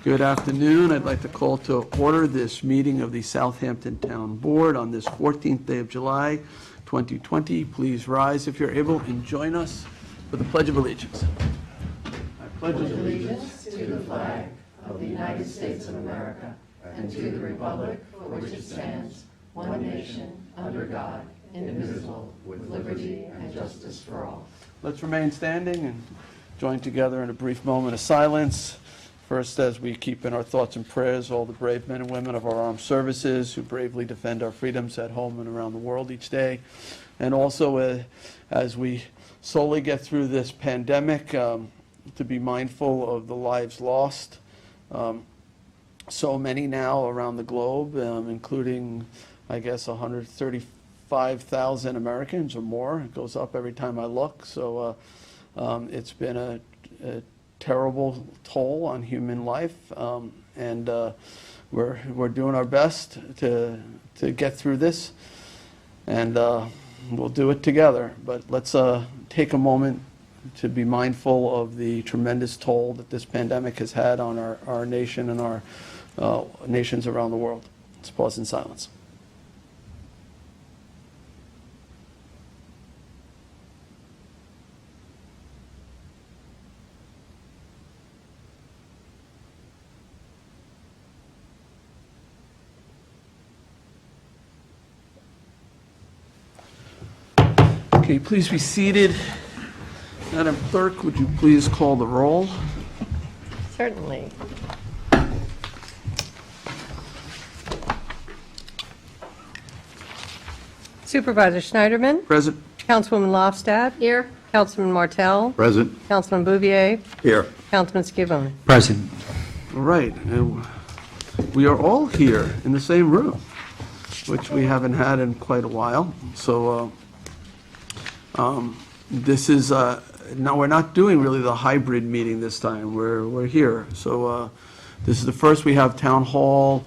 Good afternoon. I'd like to call to order this meeting of the Southampton Town Board on this 14th day of July, 2020. Please rise if you're able and join us for the Pledge of Allegiance. I pledge allegiance to the flag of the United States of America and to the republic for which it stands, one nation, under God, indivisible, with liberty and justice for all. Let's remain standing and join together in a brief moment of silence. First, as we keep in our thoughts and prayers all the brave men and women of our armed services who bravely defend our freedoms at home and around the world each day. And also, as we slowly get through this pandemic, to be mindful of the lives lost. So many now around the globe, including, I guess, 135,000 Americans or more. It goes up every time I look. So it's been a terrible toll on human life, and we're doing our best to get through this, and we'll do it together. But let's take a moment to be mindful of the tremendous toll that this pandemic has had on our nation and our nations around the world. Let's pause in silence. Okay, please be seated. Madam Clerk, would you please call the roll? Certainly. Supervisor Schneiderman. Present. Councilwoman Lofstad. Here. Councilman Martell. Present. Councilman Bouvier. Here. Councilman Scavone. Present. All right. We are all here in the same room, which we haven't had in quite a while. So this is, no, we're not doing really the hybrid meeting this time. We're here. So this is the first we have town hall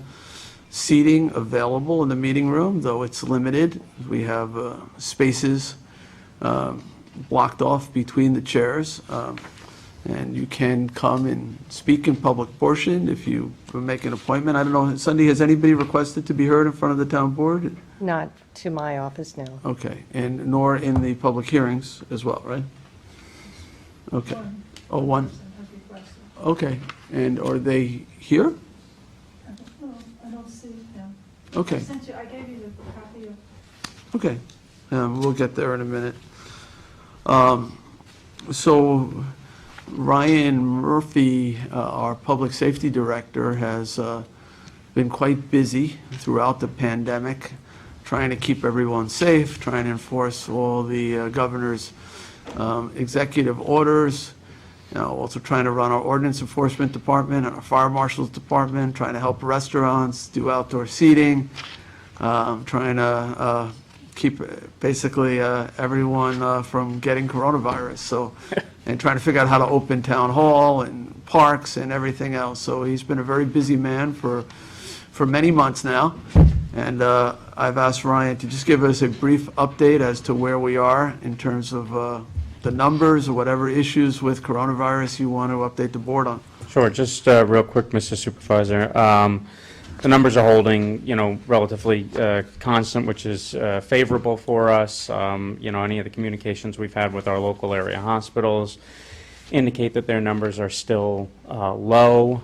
seating available in the meeting room, though it's limited. We have spaces blocked off between the chairs. And you can come and speak in public portion if you make an appointment. I don't know, Sunday, has anybody requested to be heard in front of the town board? Not to my office, no. Okay, and nor in the public hearings as well, right? Okay. Oh, one? Okay, and are they here? I don't see them. Okay, I gave you the copy of. okay. We'll get there in a minute. So Ryan Murphy, our public safety director, has been quite busy throughout the pandemic, trying to keep everyone safe, trying to enforce all the governor's executive orders, also trying to run our ordinance enforcement department and our fire marshal's department, trying to help restaurants do outdoor seating, trying to keep basically everyone from getting coronavirus. So, and trying to figure out how to open town hall and parks and everything else. So he's been a very busy man for many months now. And I've asked Ryan to just give us a brief update as to where we are in terms of the numbers or whatever issues with coronavirus you want to update the board on. Sure. Just real quick, Mr. Supervisor. The numbers are holding, relatively constant, which is favorable for us. Any of the communications we've had with our local area hospitals indicate that their numbers are still low,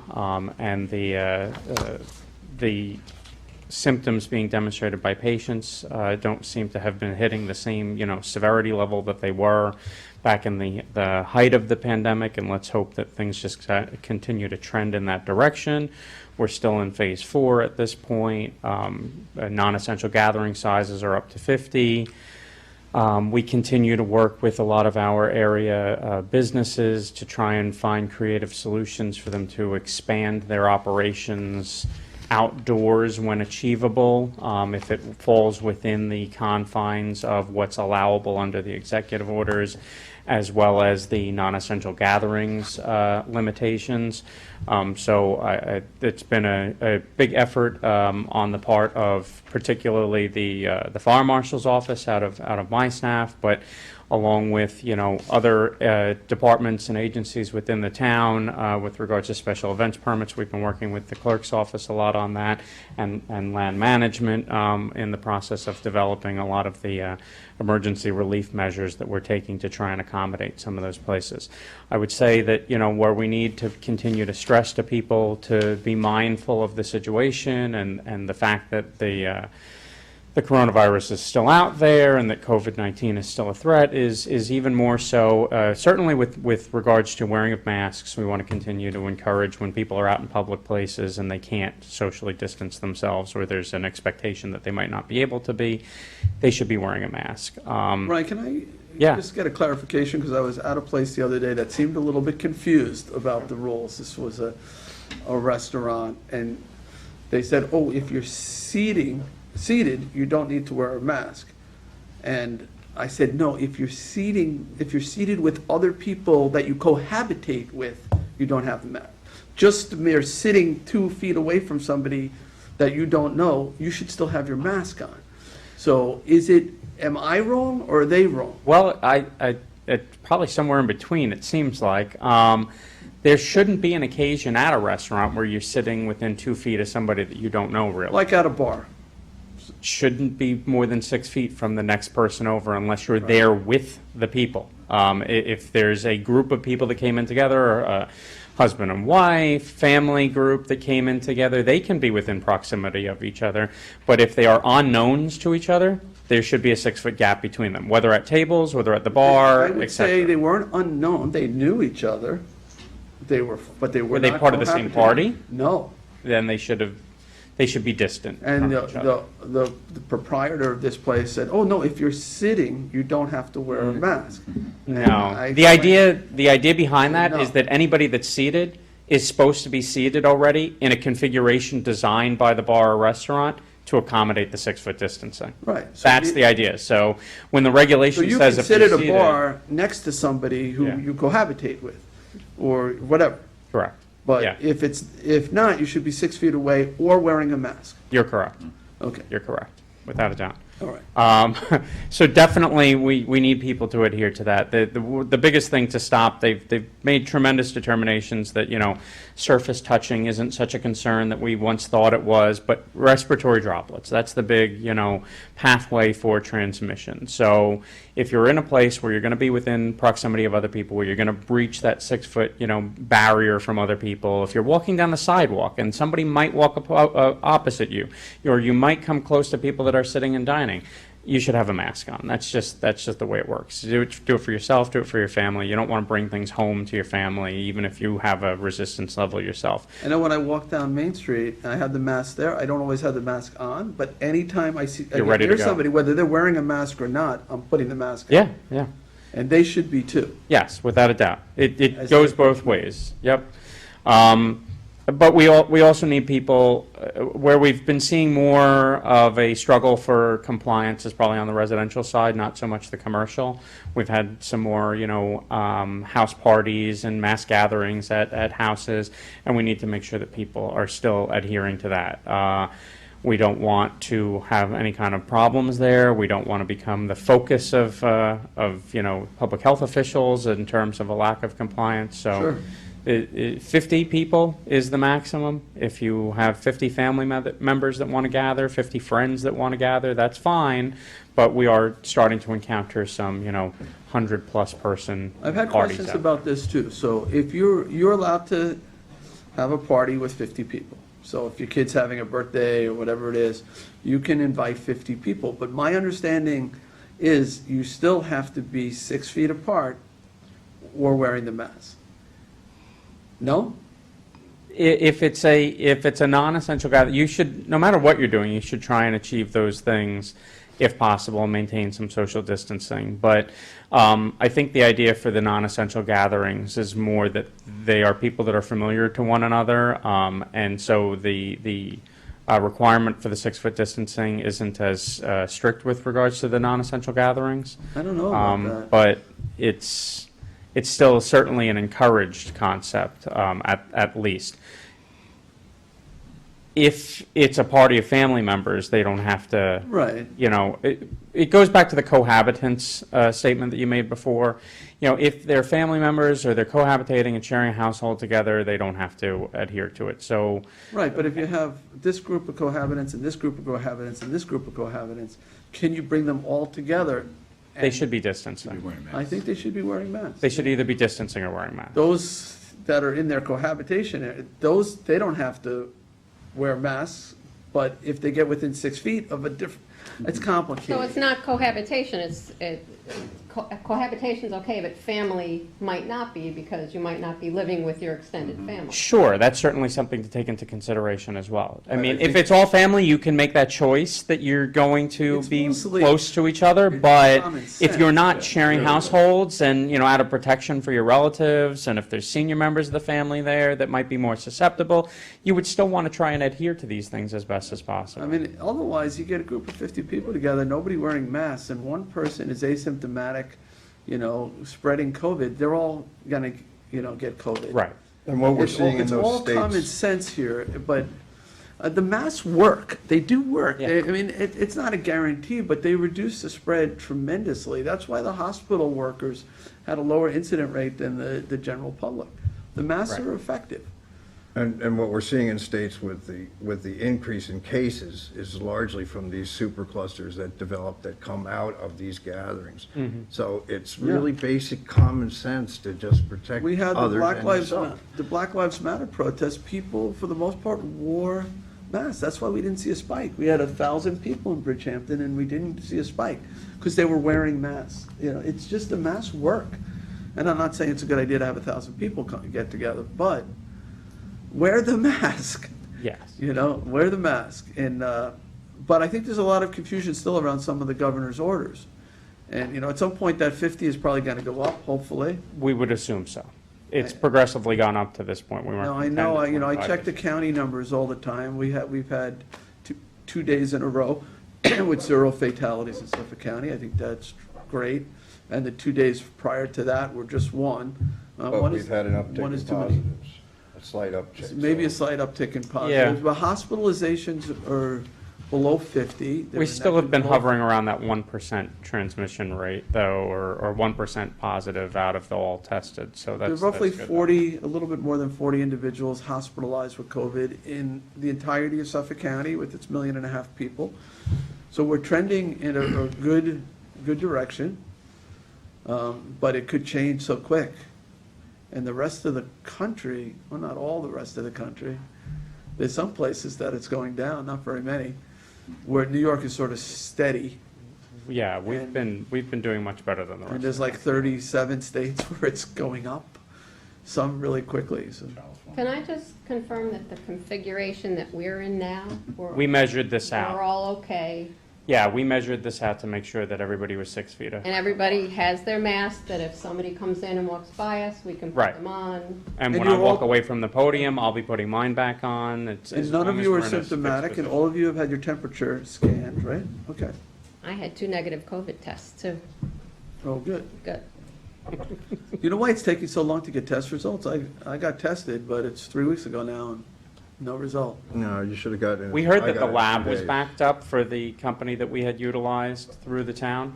and the symptoms being demonstrated by patients don't seem to have been hitting the same, severity level that they were back in the height of the pandemic, and let's hope that things just continue to trend in that direction. We're still in phase 4 at this point. Non-essential gathering sizes are up to 50. We continue to work with a lot of our area businesses to try and find creative solutions for them to expand their operations outdoors when achievable, if it falls within the confines of what's allowable under the executive orders. as well as the non-essential gatherings limitations. So it's been a big effort on the part of particularly the fire marshal's office out of my staff, but along with, other departments and agencies within the town with regards to special events permits. We've been working with the clerk's office a lot on that, and land management in the process of developing a lot of the emergency relief measures that we're taking to try and accommodate some of those places. I would say that, where we need to continue to stress to people to be mindful of the situation and the fact that the coronavirus is still out there and that COVID-19 is still a threat is even more so, certainly with regards to wearing of masks. We want to continue to encourage when people are out in public places and they can't socially distance themselves, or there's an expectation that they might not be able to be, they should be wearing a mask. Ryan, can I Yeah. just get a clarification? Because I was at a place the other day that seemed a little bit confused about the rules. This was a restaurant, and they said, oh, if you're seated, you don't need to wear a mask. And I said, no, if you're seated with other people that you cohabitate with, you don't have the mask. Just the mere sitting 2 feet away from somebody that you don't know, you should still have your mask on. So am I wrong or are they wrong? Well, it's probably somewhere in between, it seems like. There shouldn't be an occasion at a restaurant where you're sitting within 2 feet of somebody that you don't know really. Like at a bar. Shouldn't be more than 6 feet from the next person over unless you're there with the people. If there's a group of people that came in together, or a husband and wife, family group that came in together, they can be within proximity of each other. But if they are unknowns to each other, there should be a 6-foot gap between them, whether at tables, whether at the bar, I would etc. say they weren't unknown. They knew each other. But they were Were they not part of the same cohabitating. party? No. Then they should be distant And from each other. the proprietor of this place said, oh, no, if you're sitting, you don't have to wear a mask. And No, I the idea behind that No. is that anybody that's seated is supposed to be seated already in a configuration designed by the bar or restaurant to accommodate the 6-foot distancing. Right. So That's you- the idea. So when the So regulation you says can if sit you're at a seated, bar next to somebody who Yeah. you cohabitate with, or whatever. correct. But Yeah. if not, you should be 6 feet away or wearing a mask. You're correct. Okay, You're correct, without a doubt. all right. So definitely, we need people to adhere to that. The biggest thing to stop, they've made tremendous determinations that, surface touching isn't such a concern that we once thought it was, but respiratory droplets, that's the big, pathway for transmission. So if you're in a place where you're going to be within proximity of other people, where you're going to breach that 6-foot, barrier from other people, if you're walking down the sidewalk and somebody might walk opposite you, or you might come close to people that are sitting and dining, you should have a mask on. That's just the way it works. Do it for yourself, do it for your family. You don't want to bring things home to your family, even if you have a resistance level yourself. I know when I walk down Main Street and I have the mask there, I don't always have the mask on, but anytime I You're ready to hear go. somebody, whether they're wearing a mask or not, I'm putting the mask on. Yeah, yeah. And they should be too. Yes, without a doubt. It As goes a- both ways. Yep. But we also need people, where we've been seeing more of a struggle for compliance is probably on the residential side, not so much the commercial. We've had some more, house parties and mass gatherings at houses, and we need to make sure that people are still adhering to that. We don't want to have any kind of problems there. We don't want to become the focus of public health officials in terms of a lack of compliance. So. Sure. 50 people is the maximum. If you have 50 family members that want to gather, 50 friends that want to gather, that's fine. But we are starting to encounter some, 100-plus person I've had parties questions out. about this too. So if you're allowed to have a party with 50 people. So if your kid's having a birthday or whatever it is, you can invite 50 people. But my understanding is you still have to be 6 feet apart or wearing the mask. No? If it's a non-essential gathering, you should, no matter what you're doing, you should try and achieve those things if possible, and maintain some social distancing. But I think the idea for the non-essential gatherings is more that they are people that are familiar to one another, and so the requirement for the 6-foot distancing isn't as strict with regards to the non-essential gatherings. I don't know about that. But it's still certainly an encouraged concept, at least. If it's a party of family members, they don't have to, Right. you know, it goes back to the cohabitants statement that you made before. You know, if they're family members or they're cohabitating and sharing a household together, they don't have to adhere to it. So, Right, but if you have this group of cohabitants and this group of cohabitants and this group of cohabitants, can you bring them all together? they And should be distancing. I think they should be wearing masks. They should either be distancing or wearing masks. Those that are in their cohabitation, those, they don't have to wear masks, but if they get within 6 feet of a different, it's complicated. So it's not cohabitation, cohabitation's okay, but family might not be, because you might not be living with your extended family. Sure, that's certainly something to take into consideration as well. I mean, if think- it's all family, you can make that choice that you're going to It's be mostly- close to each other, it's but common if you're sense, not yeah. sharing households and, you know, out of protection for your relatives, and if there's senior members of the family there that might be more susceptible, you would still want to try and adhere to these things as best as possible. I mean, otherwise, you get a group of 50 people together, nobody wearing masks, and one person is asymptomatic, you know, spreading COVID, they're all gonna, you know, get COVID. Right. And what we're It's all- seeing in It's those all common states, sense here, but the masks work. They do work. Yeah. I mean, it's not a guarantee, but they reduce the spread tremendously. That's why the hospital workers had a lower incident rate than the general public. The masks Right. are effective. and what we're seeing in states with the increase in cases is largely from these superclusters that develop, that come out of these gatherings. So it's really basic common sense to just protect We had the others Black and Lives, yourself. the Black Lives Matter protest, people, for the most part, wore masks. That's why we didn't see a spike. We had 1,000 people in Bridgehampton, and we didn't see a spike, because they were wearing masks. You know, it's just the masks work. And I'm not saying it's a good idea to have 1,000 people get together, but wear the mask. Yes. You know, wear the mask. And, but I think there's a lot of confusion still around some of the governor's orders. And, you know, at some point, that 50 is probably gonna go up, hopefully. We would assume so. It's progressively gone up to this point. We weren't No, from I 10 know, to you know, I 25. check the county numbers all the time. We've had two days in a row with 0 fatalities in Suffolk County. I think that's great. And the 2 days prior to that were just one. But One we've is- had an one uptick is in too many. positives, a slight uptick. Maybe a so- slight uptick in Yeah. positives, but hospitalizations are below 50. They We were still have been below- hovering around that 1% transmission rate, though, or 1% positive out of the all tested, so There are that's roughly good. 40, a little bit more than 40 individuals hospitalized with COVID in the entirety of Suffolk County with its 1.5 million people. So we're trending in a good direction, but it could change so quick. And the rest of the country, well, not all the rest of the country, there's some places that it's going down, not very many, where New York is sort of steady. Yeah, and- we've been doing much better than the And rest. there's like 37 states where it's going up, some really quickly, so. Can I just confirm that the configuration that we're in now, We measured this we're out. all okay, Yeah, we measured this out to make sure that everybody was 6 feet. and everybody has their mask, that if somebody comes in and walks by us, we can put Right. them on? And And when I you're walk all- away from the podium, I'll be putting mine back on. It's as And none long of as you we're are in a fixed symptomatic, and position. all of you have had your temperature scanned, right? Okay. I had 2 negative COVID tests, too. Oh, good. Good. You know why it's taking so long to get test results? I got tested, but it's 3 weeks ago now, and no result. No, you should have gotten. We heard I that got the it in lab 2 was days. backed up for the company that we had utilized through the town.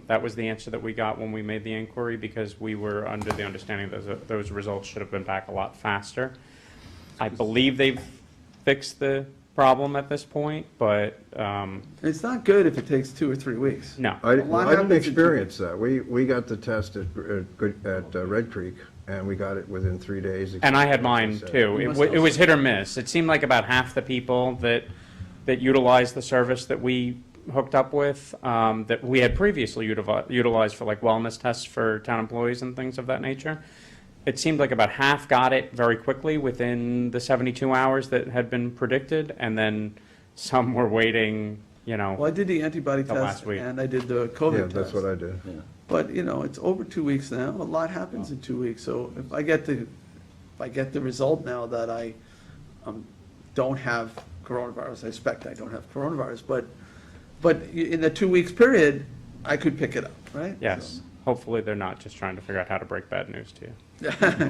That was the answer that we got when we made the inquiry, because we were under the understanding that those results should have been back a lot faster. I believe they've fixed the problem at this point, but, It's not good if it takes 2 or 3 weeks. no. I A lot didn't happens in 2 experience that. We got the test at Red Creek, and we got it within 3 days. And I had mine Exactly. too. You It must wa- it was also- hit or miss. It seemed like about half the people that utilized the service that we hooked up with, that we had previously utilized for like wellness tests for town employees and things of that nature. It seemed like about half got it very quickly within the 72 hours that had been predicted, and then some were waiting, you Well, know. I did the antibody The test, last week. and I did the COVID Yeah, test. that's what I did. But, you know, it's over 2 weeks now. A lot happens in 2 weeks. So if I get the result now that I don't have coronavirus, I expect I don't have coronavirus, but in the 2 weeks period, I could pick it up, right? Yes. Hopefully, they're not just trying to figure out how to break bad news to you.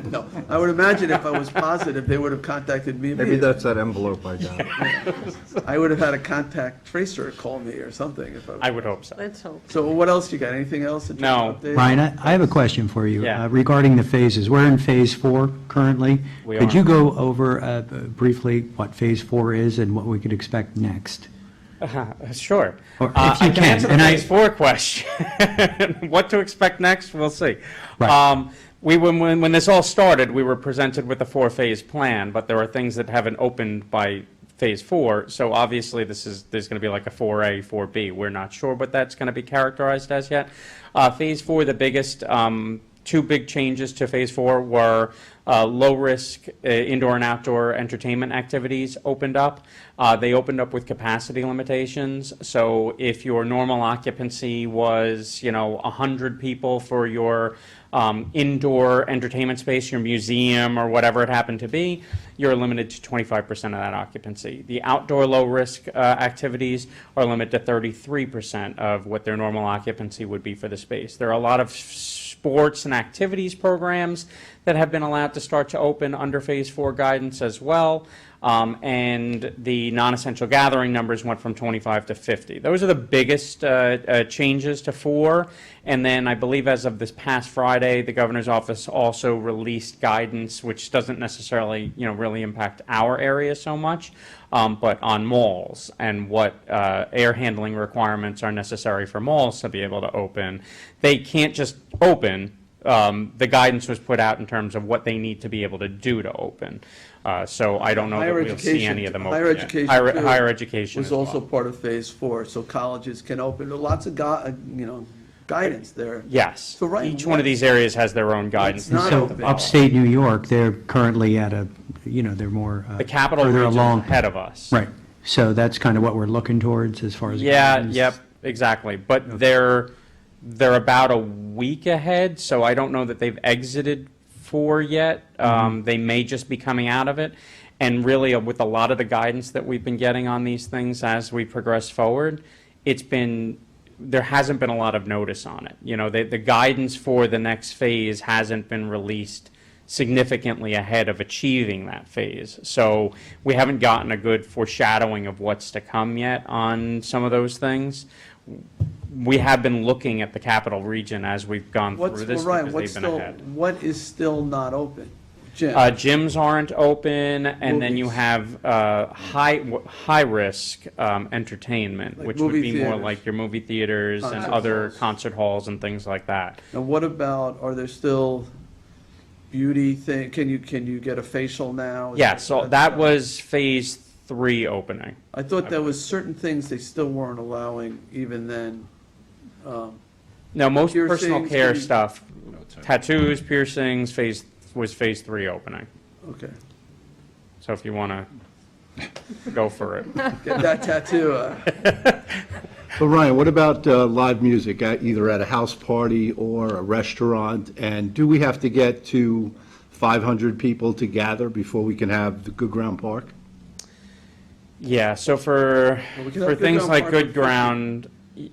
No, I would imagine if I was positive, they would have contacted me. Maybe that's that envelope I got. I would have had a contact tracer call me or something if I was. I would hope so. Let's hope. So what else you got? Anything else? in terms No. of updates? Ryan, I have a question for you Yeah. regarding the phases. We're in Phase 4 currently. We Could are. you go over briefly what Phase 4 is and what we could expect next? Sure. Or if I you can can, answer the and phase 4 question. What to expect next, we'll see. Right. When this all started, we were presented with a 4-phase plan, but there are things that haven't opened by phase 4, so obviously there's going to be like a 4A, 4B. We're not sure what that's going to be characterized as yet. Phase 4, the biggest, two big changes to phase 4 were low-risk indoor and outdoor entertainment activities opened up. They opened up with capacity limitations, so if your normal occupancy was, 100 people for your indoor entertainment space, your museum, or whatever it happened to be, you're limited to 25% of that occupancy. The outdoor low-risk activities are limited to 33% of what their normal occupancy would be for the space. There are a lot of sports and activities programs that have been allowed to start to open under Phase 4 guidance as well. And the non-essential gathering numbers went from 25 to 50. Those are the biggest changes to 4. And then I believe as of this past Friday, the governor's office also released guidance, which doesn't necessarily, really impact our area so much, but on malls and what air handling requirements are necessary for malls to be able to open. They can't just open. The guidance was put out in terms of what they need to be able to do to open. So I don't know that we'll see any of them open Higher yet. education, too, Higher education was as well. also part of Phase 4, so colleges can open. There are lots of, guidance there. Yes. So, Ryan, Each one of these areas has their own guidance. Not So open. upstate New York, they're currently at a, they're more The capital further region's along. ahead of us. Right. So that's kind of what we're looking towards as far as. Yeah, guidance. yep, exactly. But they're about a week ahead, so I don't know that they've exited 4 yet. They may just be coming out of it. And really, with a lot of the guidance that we've been getting on these things as we progress forward, there hasn't been a lot of notice on it. The guidance for the next phase hasn't been released significantly ahead of achieving that phase. So we haven't gotten a good foreshadowing of what's to come yet on some of those things. We have been looking at the capital region as we've gone through this Ryan, because they've been ahead. what is still not open? Jim? Gyms aren't open, and then you Movies. have high-risk entertainment, Like which would movie be more theaters. like your movie theaters and Concert other halls. concert halls and things like that. Now, what about, are there still beauty thing, can you get a facial now? Yeah, so that was phase 3 opening. I thought there was certain things they still weren't allowing even then. No, most personal Piercings, care can you- stuff, tattoos, piercings, was phase 3 opening. Okay, So if you want to go for it. get that tattoo. But Ryan, what about live music, either at a house party or a restaurant? And do we have to get to 500 people to gather before we can have the Good Ground Park? Yeah, so for Well, we can have Good things Ground like Park Good at 50. Ground,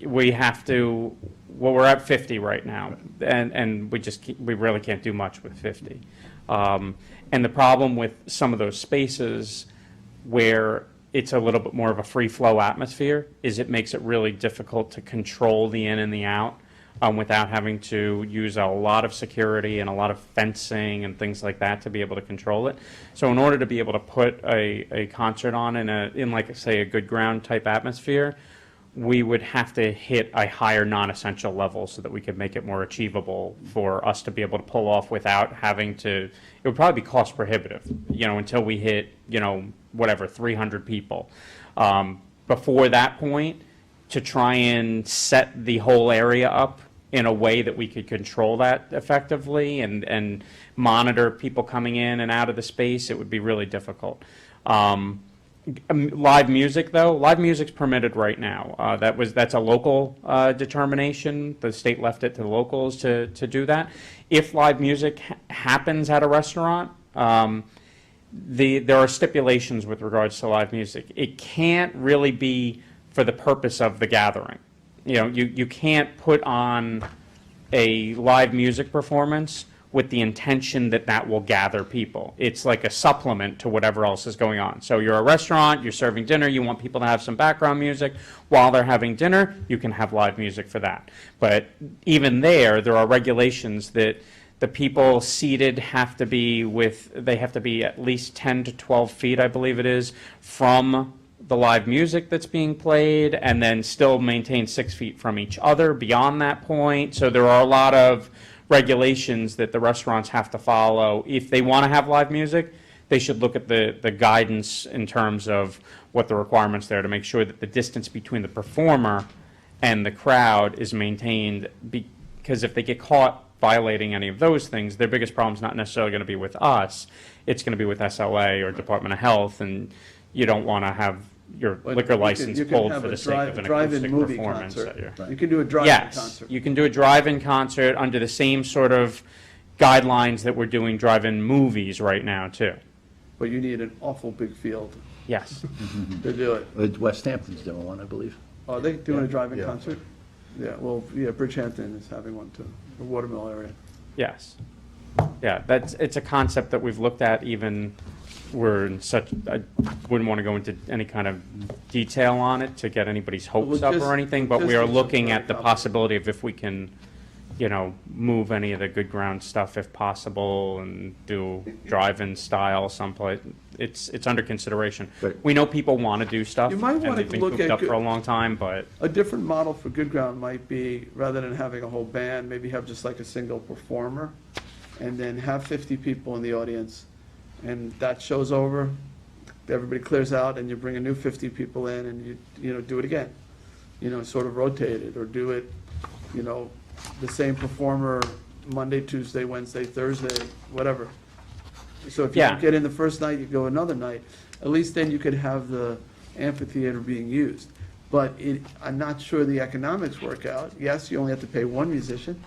we have to, well, we're at 50 right now, and we really can't do much with 50. And the problem with some of those spaces where it's a little bit more of a free-flow atmosphere is it makes it really difficult to control the in and the out without having to use a lot of security and a lot of fencing and things like that to be able to control it. So in order to be able to put a concert on in like, say, a Good Ground type atmosphere, we would have to hit a higher non-essential level so that we could make it more achievable for us to be able to pull off without having to, it would probably be cost prohibitive, until we hit, whatever, 300 people. Before that point, to try and set the whole area up in a way that we could control that effectively and monitor people coming in and out of the space, it would be really difficult. Live music, though, live music's permitted right now. That's a local determination. The state left it to the locals to do that. If live music happens at a restaurant, there are stipulations with regards to live music. It can't really be for the purpose of the gathering. You can't put on a live music performance with the intention that that will gather people. It's like a supplement to whatever else is going on. So you're a restaurant, you're serving dinner, you want people to have some background music. While they're having dinner, you can have live music for that. But even there are regulations that the people seated have to be they have to be at least 10 to 12 feet, I believe it is, from the live music that's being played, and then still maintain 6 feet from each other beyond that point. So there are a lot of regulations that the restaurants have to follow. If they want to have live music, they should look at the guidance in terms of what the requirements there to make sure that the distance between the performer and the crowd is maintained, because if they get caught violating any of those things, their biggest problem is not necessarily going to be with us. It's going to be with SLA or Department of Health, and you don't want to have your But liquor you can- license you can pulled have for a the sake of an drive-in acoustic movie performance. concert. That you're- You can do a drive-in Yes, concert. you can do a drive-in concert under the same sort of guidelines that we're doing drive-in movies right now, too. But you need an awful big field Yes. to do it. West Hampton's doing one, I believe. Are they doing a drive-in Yeah. concert? Yeah, well, yeah, Bridgehampton is having one too, the Watermill area. Yes. Yeah, it's a concept that we've looked at. Even we're in such, I wouldn't want to go into any kind of detail on it to get anybody's hopes up or anything, but we are logistics are looking very at the complicated. possibility of if we can, move any of the good ground stuff if possible and do drive-in style someplace. It's under consideration. Right. We know people want to do stuff, You might and wanna they've been look cooped at up good- for a long time, but A different model for Good Ground might be, rather than having a whole band, maybe have just like a single performer, and then have 50 people in the audience, and that show's over, everybody clears out, and you bring a new 50 people in, and you do it again. Sort of rotate it, or do it, the same performer Monday, Tuesday, Wednesday, Thursday, whatever. So if you Yeah. don't get in the first night, you go another night. At least then you could have the amphitheater being used. But I'm not sure the economics work out. Yes, you only have to pay one musician,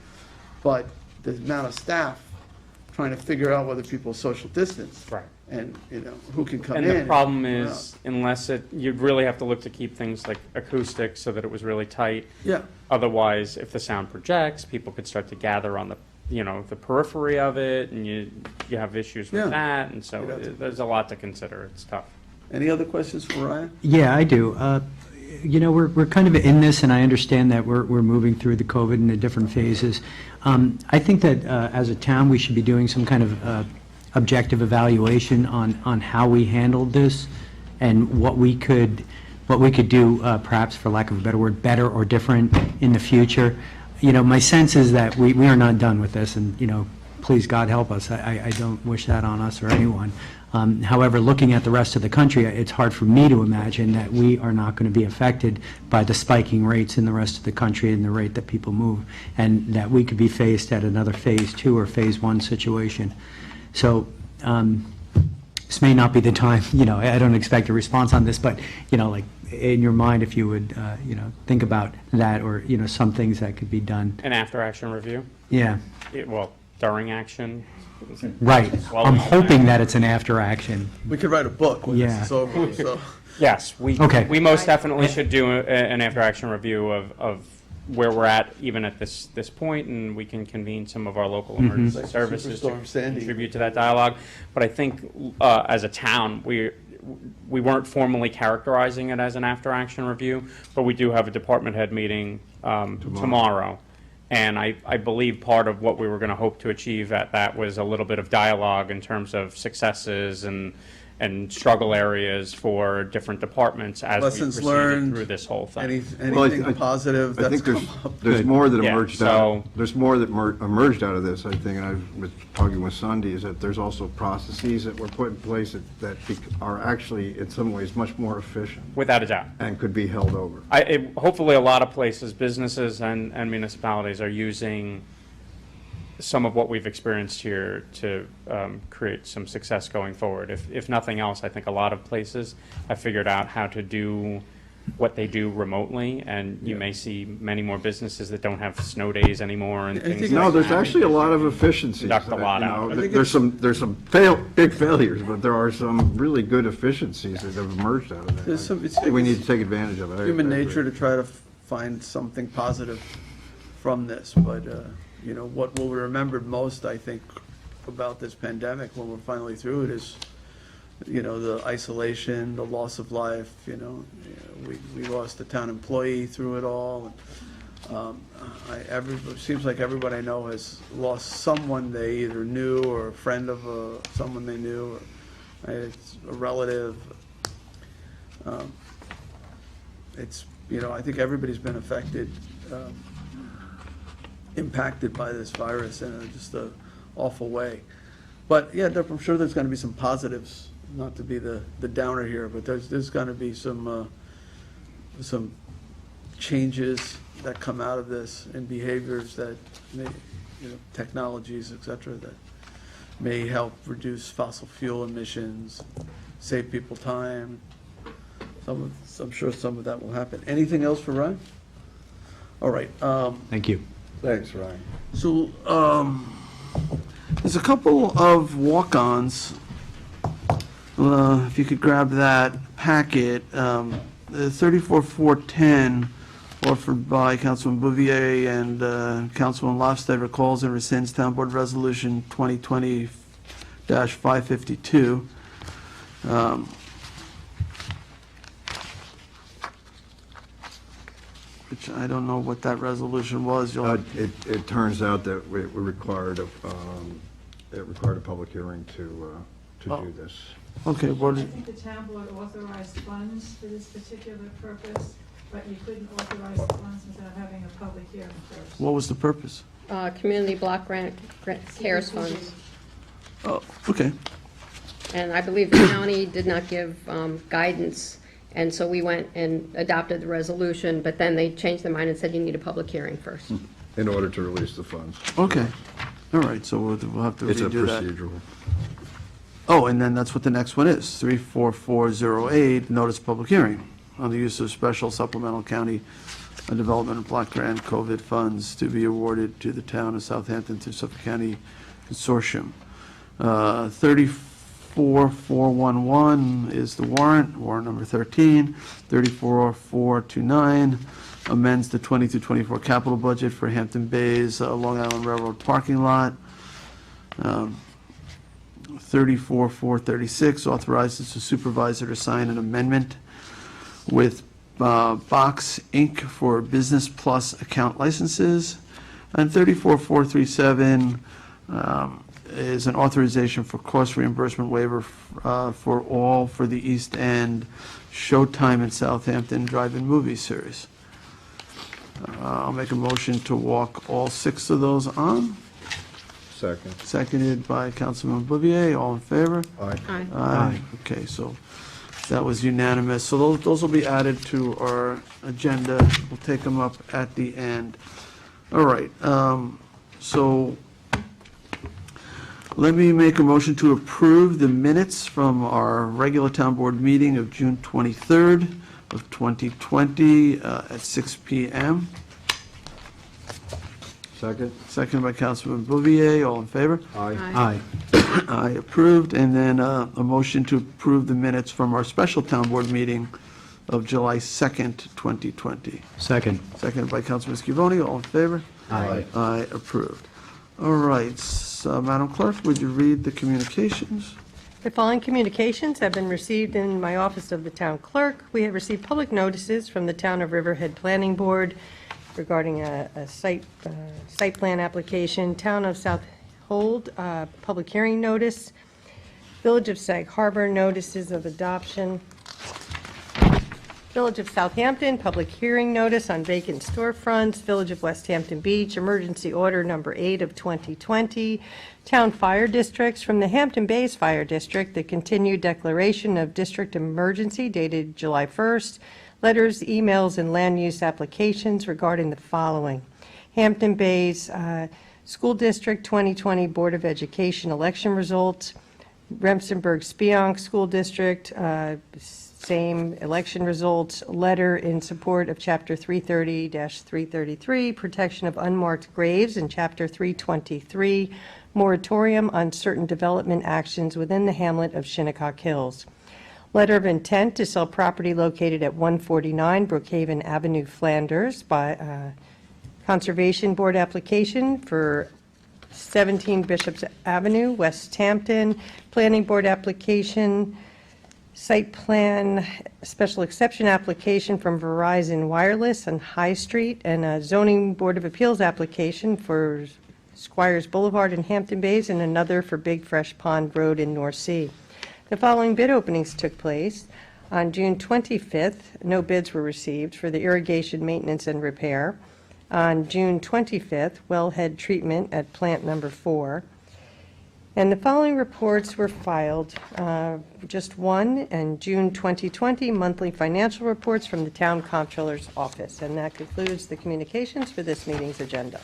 but the amount of staff trying to figure out whether people social distance. Right. And, who can come And in. the problem who is, unless you'd really have to look to keep things like acoustic so that it was really tight. Yeah, Otherwise, if the sound projects, people could start to gather on the periphery of it, and you have issues with Yeah. that, and so You'd have to- there's a lot to consider. It's tough. any other questions for Ryan? Yeah, I do. We're kind of in this, and I understand that we're moving through the COVID in the different phases. I think that as a town, we should be doing some kind of objective evaluation on how we handled this and what we could do, perhaps for lack of a better word, better or different in the future. My sense is that we are not done with this, and, please God help us. I don't wish that on us or anyone. However, looking at the rest of the country, it's hard for me to imagine that we are not going to be affected by the spiking rates in the rest of the country and the rate that people move, and that we could be faced at another phase 2 or phase 1 situation. So this may not be the time, I don't expect a response on this, but, like, in your mind, if you would, think about that, or, some things that could be done. An after-action review? Yeah, During action? right. Well, I'm hoping that it's an after-action. We could write a book when Yeah. this is over, so. Yes, Okay. we most definitely should do an after-action review of where we're at, even at this point, and we can convene some of our local emergency Like services to Superstorm Sandy. contribute to that dialogue. But I think, as a town, we weren't formally characterizing it as an after-action review, but we do have a department head meeting tomorrow. And I believe part of what we were going to hope to achieve at that was a little bit of dialogue in terms of successes and struggle areas for different departments as we Lessons proceeded learned, through this whole thing. Well, Anything positive I that's think come up? there's more that Yeah, emerged so- out, there's more that emerged out of this, I think, and I was talking with Sunday, is that there's also processes that were put in place that are actually, in some ways, much more efficient Without a doubt. and could be held over. Hopefully, a lot of places, businesses and municipalities are using some of what we've experienced here to create some success going forward. If nothing else, I think a lot of places have figured out how to do what they do remotely, and you may see many more businesses that don't have snow days anymore and I things think like No, that. there's actually a lot of efficiencies. Conduct a lot you know, out. I think There's some big failures, but there are some really good efficiencies that have emerged out of that. There's some- I think we need to take advantage of it. Human I agree. nature to try to find something positive from this, but what will be remembered most, I think, about this pandemic when we're finally through it is, the isolation, the loss of life, we lost a town employee through it all. It seems like everybody I know has lost someone they either knew or a friend of someone they knew, or it's a relative. It's, I think everybody's been affected, impacted by this virus in just an awful way. But yeah, I'm sure there's going to be some positives, not to be the downer here, but there's going to be some changes that come out of this and behaviors that may, technologies, et cetera, that may help reduce fossil fuel emissions, save people time. I'm sure some of that will happen. Anything else for Ryan? All right. Thank you. Thanks, Ryan. So, there's a couple of walk-ons. If you could grab that packet, the 34410 offered by Councilman Bouvier and Councilman Lofstad recalls and rescinds Town Board Resolution 2020-552. Which I don't know what that resolution was. It turns out that it required a public hearing to do this. Okay, I what, think the town board authorized funds for this particular purpose, but you couldn't authorize the funds without having a public hearing first. what was the purpose? Community block grant CARES funds. Oh, okay. And I believe the county did not give guidance, and so we went and adopted the resolution, but then they changed their mind and said you need a public hearing first. In order to release the funds. Okay. All right, so we'll have to It's a redo that. procedural. Oh, and then that's what the next one is, 34408, notice of public hearing on the use of special supplemental county development and block grant COVID funds to be awarded to the town of Southampton through Suffolk County Consortium. 34411 is the warrant number 13. 34429 amends the 23-24 capital budget for Hampton Bays Long Island Railroad parking lot. 34436 authorizes the supervisor to sign an amendment with Box Inc. for Business Plus account licenses. And 34437 is an authorization for cost reimbursement waiver for all for the East End Showtime in Southampton Drive-In Movie Series. I'll make a motion to walk all 6 of those on. Second. Seconded by Councilman Bouvier. All in favor? Aye. Aye. Aye. Okay, so that was unanimous. So those will be added to our agenda. We'll take them up at the end. All right, so let me make a motion to approve the minutes from our regular town board meeting of June 23rd of 2020 at 6 p.m. Second? Seconded by Councilman Bouvier. All in favor? Aye. Aye, approved. And then a motion to approve the minutes from our special town board meeting of July 2nd, 2020. Second. Seconded by Councilman Scavone. All in favor? Aye. Aye, approved. All right, Madam Clerk, would you read the communications? The following communications have been received in my office of the town clerk. We have received public notices from the Town of Riverhead Planning Board regarding a site plan application. Town of South Hold, public hearing notice. Village of Sag Harbor, notices of adoption. Village of Southampton, public hearing notice on vacant storefronts. Village of West Hampton Beach, emergency order number 8 of 2020. Town fire districts. From the Hampton Bays Fire District, the continued declaration of district emergency dated July 1st. Letters, emails, and land use applications regarding the following. Hampton Bays School District 2020 Board of Education election results. Remsenburg-Spionk School District, same election results. Letter in support of Chapter 330-333, protection of unmarked graves, and Chapter 323, moratorium on certain development actions within the hamlet of Shinnecock Hills. Letter of intent to sell property located at 149 Brookhaven Avenue, Flanders, by Conservation Board application for 17 Bishops Avenue, West Hampton. Planning Board application, site plan, special exception application from Verizon Wireless on High Street, and a Zoning Board of Appeals application for Squires Boulevard in Hampton Bays, and another for Big Fresh Pond Road in North Sea. The following bid openings took place. On June 25th, no bids were received for the irrigation maintenance and repair. On June 25th, wellhead treatment at plant number 4. And the following reports were filed, just one, and June 2020 monthly financial reports from the Town Comptroller's Office. And that concludes the communications for this meeting's agenda.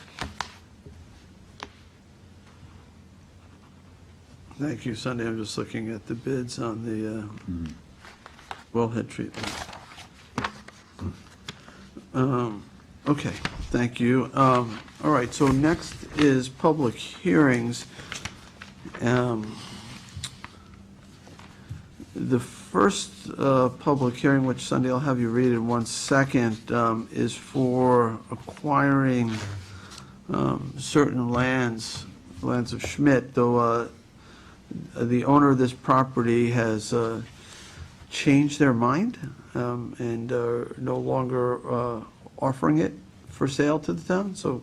Thank you, Sunday. I'm just looking at the bids on the wellhead treatment. Okay, thank you. All right, so next is public hearings. The first public hearing, which Sunday I'll have you read in 1 second, is for acquiring certain lands of Schmidt, though the owner of this property has changed their mind and are no longer offering it for sale to the town. So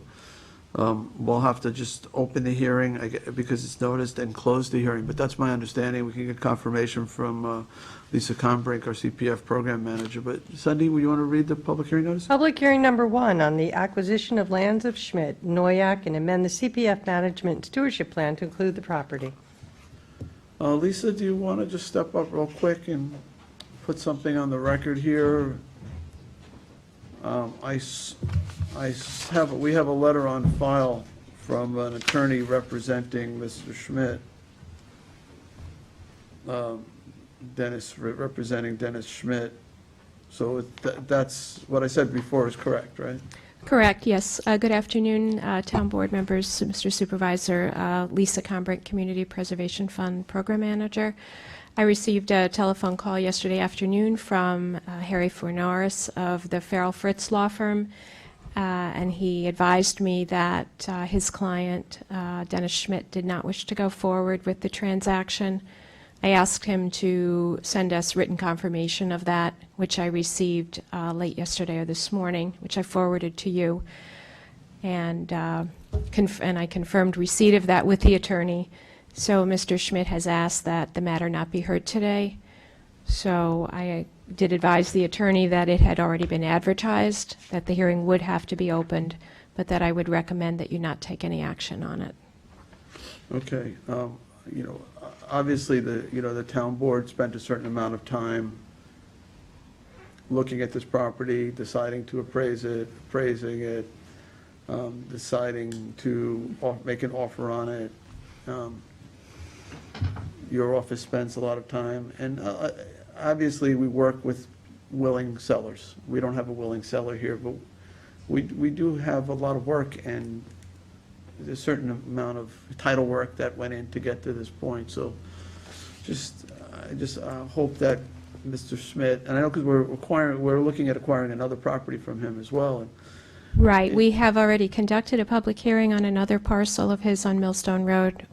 we'll have to just open the hearing because it's noticed and close the hearing. But that's my understanding. We can get confirmation from Lisa Combrink, our CPF program manager. But Sunday, would you want to read the public hearing notice? Public hearing number 1 on the acquisition of lands of Schmidt, Noyak, and amend the CPF management stewardship plan to include the property. Lisa, do you want to just step up real quick and put something on the record here? We have a letter on file from an attorney representing Mr. Schmidt, representing Dennis Schmidt. So that's what I said before is correct, right? Correct, yes. Good afternoon, Town Board members, Mr. Supervisor. Lisa Combrink, Community Preservation Fund Program Manager. I received a telephone call yesterday afternoon from Harry Fornaris of the Farrell Fritz Law Firm, and he advised me that his client, Dennis Schmidt, did not wish to go forward with the transaction. I asked him to send us written confirmation of that, which I received late yesterday or this morning, which I forwarded to you. And I confirmed receipt of that with the attorney. So Mr. Schmidt has asked that the matter not be heard today. So I did advise the attorney that it had already been advertised, that the hearing would have to be opened, but that I would recommend that you not take any action on it. Okay. Obviously, the town board spent a certain amount of time looking at this property, deciding to appraising it, deciding to make an offer on it. Your office spends a lot of time, and obviously we work with willing sellers. We don't have a willing seller here, but we do have a lot of work, and there's a certain amount of title work that went in to get to this point. So I just hope that Mr. Schmidt, and I know because we're looking at acquiring another property from him as well. And Right. We have already conducted a public hearing on another parcel of his on Millstone Road,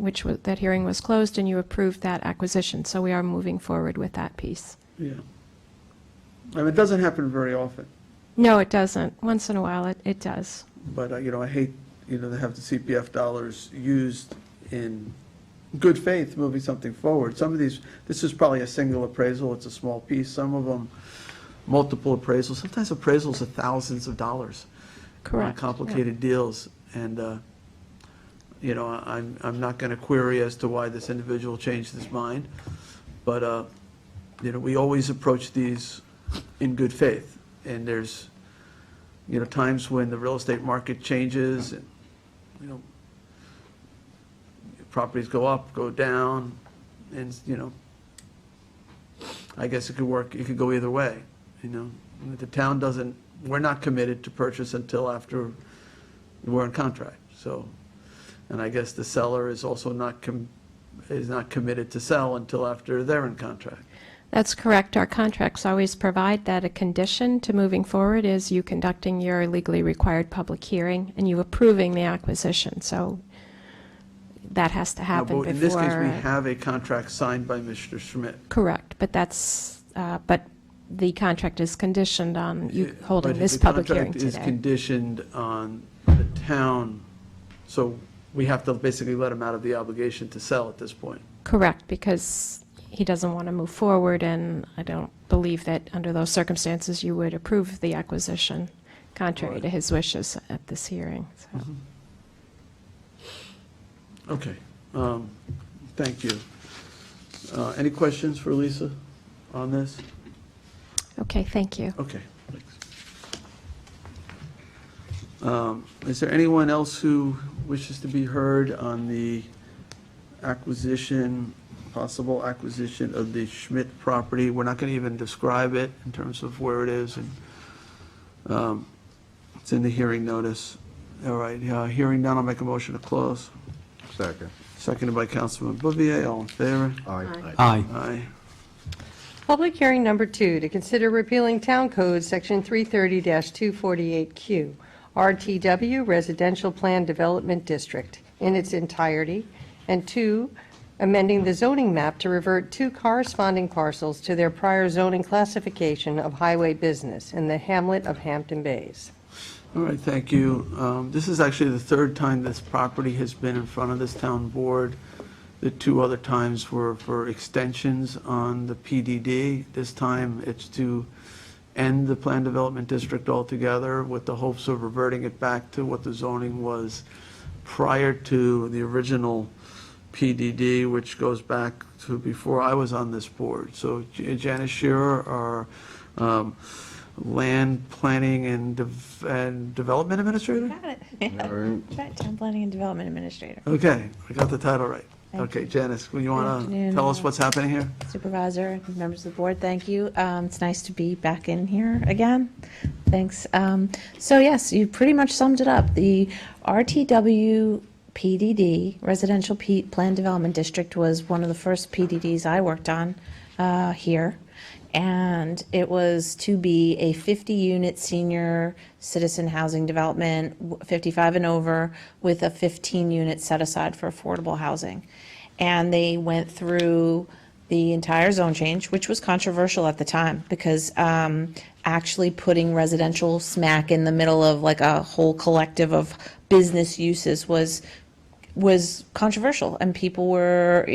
that hearing was closed, and you approved that acquisition. So we are moving forward with that piece. yeah, I mean, it doesn't happen very often, No, it doesn't. Once in a while, it does. but I hate to have the CPF dollars used in good faith moving something forward. Some of these, this is probably a single appraisal, it's a small piece. Some of them, multiple appraisals. Sometimes appraisals are thousands of dollars. Correct. On complicated deals. And, I'm not going to query as to why this individual changed his mind. But, we always approach these in good faith. And there's, times when the real estate market changes and, properties go up, go down, and, I guess it could go either way, The town we're not committed to purchase until after we're in contract, so, and I guess the seller is also not committed to sell until after they're in contract. That's correct. Our contracts always provide that a condition to moving forward is you conducting your legally required public hearing and you approving the acquisition. So that has to No, happen but before. in this case, we have a contract signed by Mr. Schmidt. Correct, but but the contract is conditioned on you holding But this public hearing The contract is today. conditioned on the town, so we have to basically let him out of the obligation to sell at this point. Correct, because he doesn't want to move forward, and I don't believe that under those circumstances you would approve the acquisition contrary to his wishes at this hearing. So. Okay, thank you. Any questions for Lisa on this? Okay, thank you. Okay, thanks. Is there anyone else who wishes to be heard on the possible acquisition of the Schmidt property? We're not going to even describe it in terms of where it is, and it's in the hearing notice. All right, hearing none, I'll make a motion to close. Second. Seconded by Councilman Bouvier, all in favor? Aye. Aye. Aye. Public hearing number 2, to consider repealing Town Code Section 330-248Q, RTW Residential Plan Development District, in its entirety, and 2, amending the zoning map to revert 2 corresponding parcels to their prior zoning classification of highway business in the hamlet of Hampton Bays. All right, thank you. This is actually the third time this property has been in front of this town board. The 2 other times were for extensions on the PDD. This time, it's to end the Plan Development District altogether with the hopes of reverting it back to what the zoning was prior to the original PDD, which goes back to before I was on this board. So Janice Shearer, our Land Planning and Development Administrator? Got it. All right. That's right, Town Planning and Development Administrator. Okay, I got the title right. Thank Okay, you. Janice, you Good want to afternoon. tell us what's happening here? Supervisor, members of the board, thank you. It's nice to be back in here again. Thanks. So yes, you pretty much summed it up. The RTW PDD, Residential Plan Development District, was one of the first PDDs I worked on here. And it was to be a 50-unit senior citizen housing development, 55 and over, with a 15-unit set aside for affordable housing. And they went through the entire zone change, which was controversial at the time, because actually putting residential smack in the middle of like a whole collective of business uses was controversial, and people were,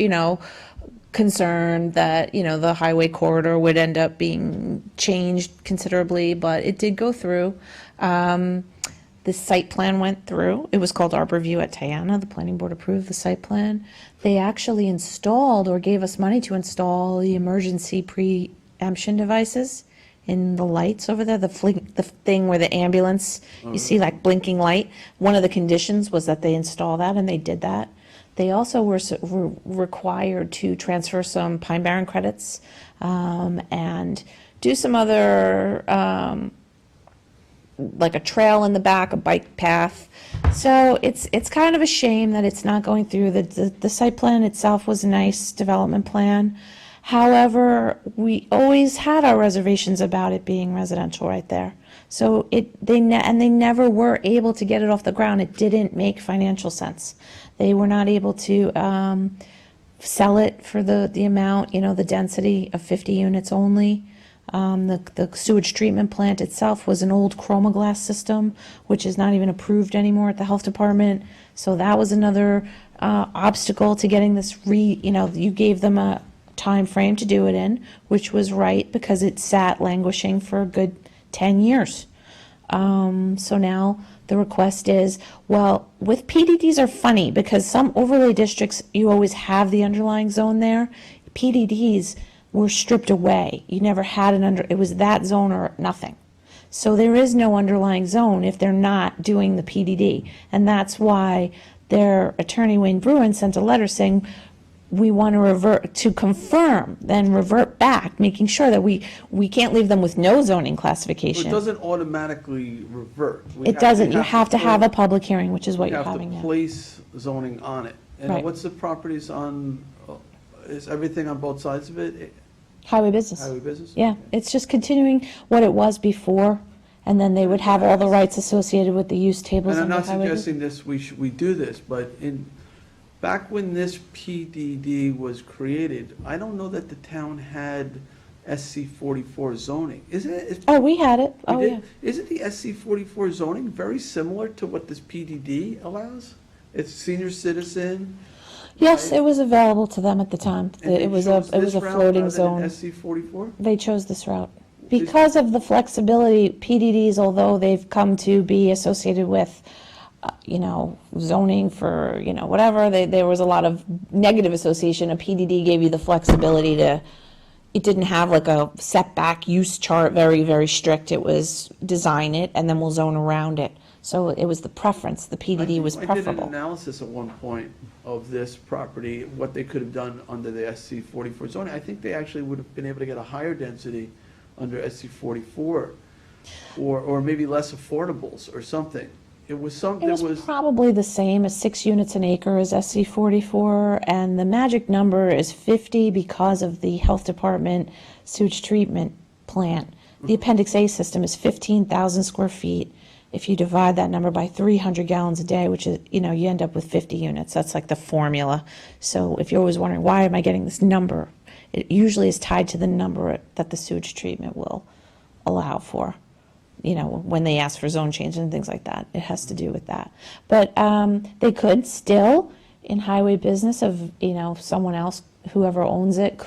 concerned that, the highway corridor would end up being changed considerably, but it did go through. The site plan went through. It was called Arbor View at Tiana. The planning board approved the site plan. They actually installed, or gave us money to install, the emergency preemption devices in the lights over there, the thing where the ambulance, you see like blinking light. One of the conditions was that they install that, and they did that. They also were required to transfer some Pine Barren credits and do some other, like a trail in the back, a bike path. So it's kind of a shame that it's not going through. The site plan itself was a nice development plan. However, we always had our reservations about it being residential right there. So they never were able to get it off the ground. It didn't make financial sense. They were not able to sell it for the amount, the density of 50 units only. The sewage treatment plant itself was an old chromoglass system, which is not even approved anymore at the health department. So that was another obstacle to getting this you gave them a time frame to do it in, which was right, because it sat languishing for a good 10 years. So now the request is, with PDDs are funny, because some overlay districts, you always have the underlying zone there. PDDs were stripped away. You never had it was that zone or nothing. So there is no underlying zone if they're not doing the PDD. And that's why their attorney, Wayne Bruin, sent a letter saying, we want to confirm, then revert back, making sure that we can't leave them with no zoning Well, classification. it doesn't automatically revert. It doesn't. You have to have a public hearing, which is what you're having You have now. to place zoning on it. And Right. what's the properties on, is everything on both sides of it? Highway business. Highway business? Yeah, Okay. it's just continuing what it was before, and then they would have all the rights associated with the use tables And I'm under not highway business. suggesting we do this, but back when this PDD was created, I don't know that the town had SC 44 zoning. Oh, we had it. Oh, We yeah. did? Isn't the SC 44 zoning very similar to what this PDD allows? It's senior citizen. Yes, right? it was available to them at the time. and they It was chose a this route floating rather zone. than SC 44? They chose this route. Because of the flexibility, PDDs, although they've come to be associated with, zoning for, whatever, there was a lot of negative association. A PDD gave you the flexibility it didn't have like a setback use chart, very, very strict. It was design it and then we'll zone around it. So it was the preference. The PDD was I did preferable. an analysis at one point of this property, what they could have done under the SC 44 zoning. I think they actually would have been able to get a higher density under SC 44, or maybe less affordables or something. It was It was probably the same as 6 units an acre as SC 44, and the magic number is 50 because of the health department sewage treatment plant. The Appendix A system is 15,000 square feet. If you divide that number by 300 gallons a day, which is, you end up with 50 units. That's like the formula. So if you're always wondering, why am I getting this number? It usually is tied to the number that the sewage treatment will allow for. When they ask for zone change and things like that, it has to do with that. But they could still, in highway business of, someone else, whoever owns it,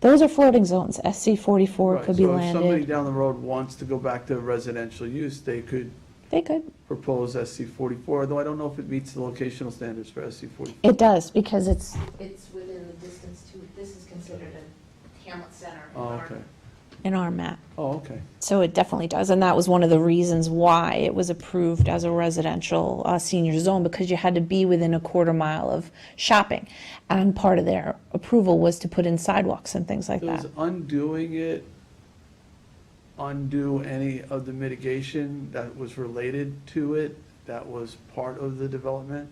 those are floating zones. SC 44 Right, could be so if somebody landed. down the road wants to go back to residential use, they could They could. propose SC 44, although I don't know if it meets the locational standards for SC 44. It does, because it's, It's within the distance to, this is considered a hamlet center. in Oh, our- okay. in our map. Oh, okay. So it definitely does, and that was one of the reasons why it was approved as a residential senior zone, because you had to be within a quarter mile of shopping. And part of their approval was to put in sidewalks and things like that. Does undoing it undo any of the mitigation that was related to it, that was part of the development?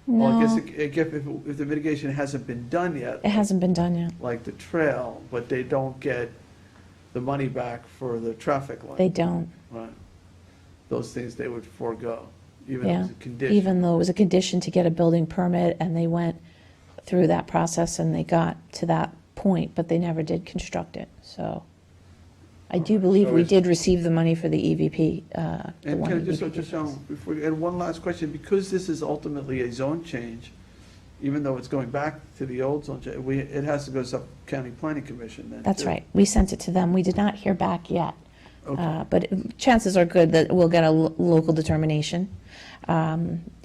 Well, I guess No, if the mitigation hasn't been done yet, it hasn't been done yet. like the trail, but they don't get the money back for the traffic light. They don't, Right. Those things they would forego, even yeah. as a condition. Even though it was a condition to get a building permit, and they went through that process and they got to that point, but they never did construct it, so. I do believe so we is- did receive the money for the EVP, the And one can I just, EVP. and one last question, because this is ultimately a zone change, even though it's going back to the old zone, it has to go to Suffolk County Planning Commission then. That's too. right. We sent it to them. We did not hear back yet. Okay. But chances are good that we'll get a local determination.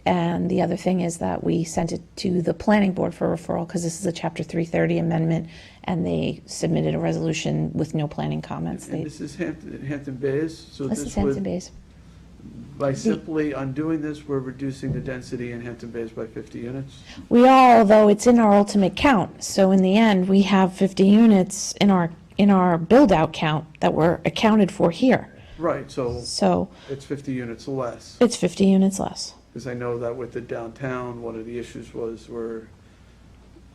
And the other thing is that we sent it to the planning board for referral, because this is a Chapter 330 amendment, and they submitted a resolution with no planning comments. And this is Hampton Bays, so This this is Hampton would, Bays. by simply undoing this, we're reducing the density in Hampton Bays by 50 units? We are, although it's in our ultimate count. So in the end, we have 50 units in our build-out count that were accounted for here. Right, so So it's 50 units less. it's 50 units less. Because I know that with the downtown, one of the issues was where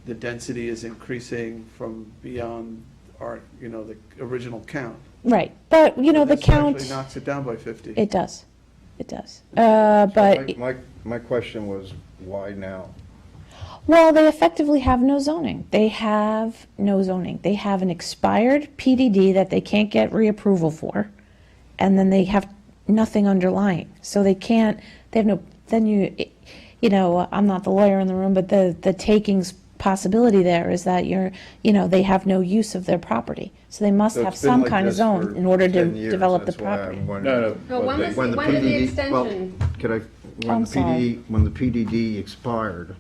the density is increasing from beyond our, the original count. Right. But, the This count, actually knocks it down by 50. it does. It does. So But, My question was, why now? well, they effectively have no zoning. They have no zoning. They have an expired PDD that they can't get reapproval for, and then they have nothing underlying. So they have no, then I'm not the lawyer in the room, but the takings possibility there is that they have no use of their property. So they must So have it's been some like kind of this zone for in order to 10 years. develop the That's why I'm property. wondering. No, when they- was when did the extension? I'm sorry. When the PDD expired,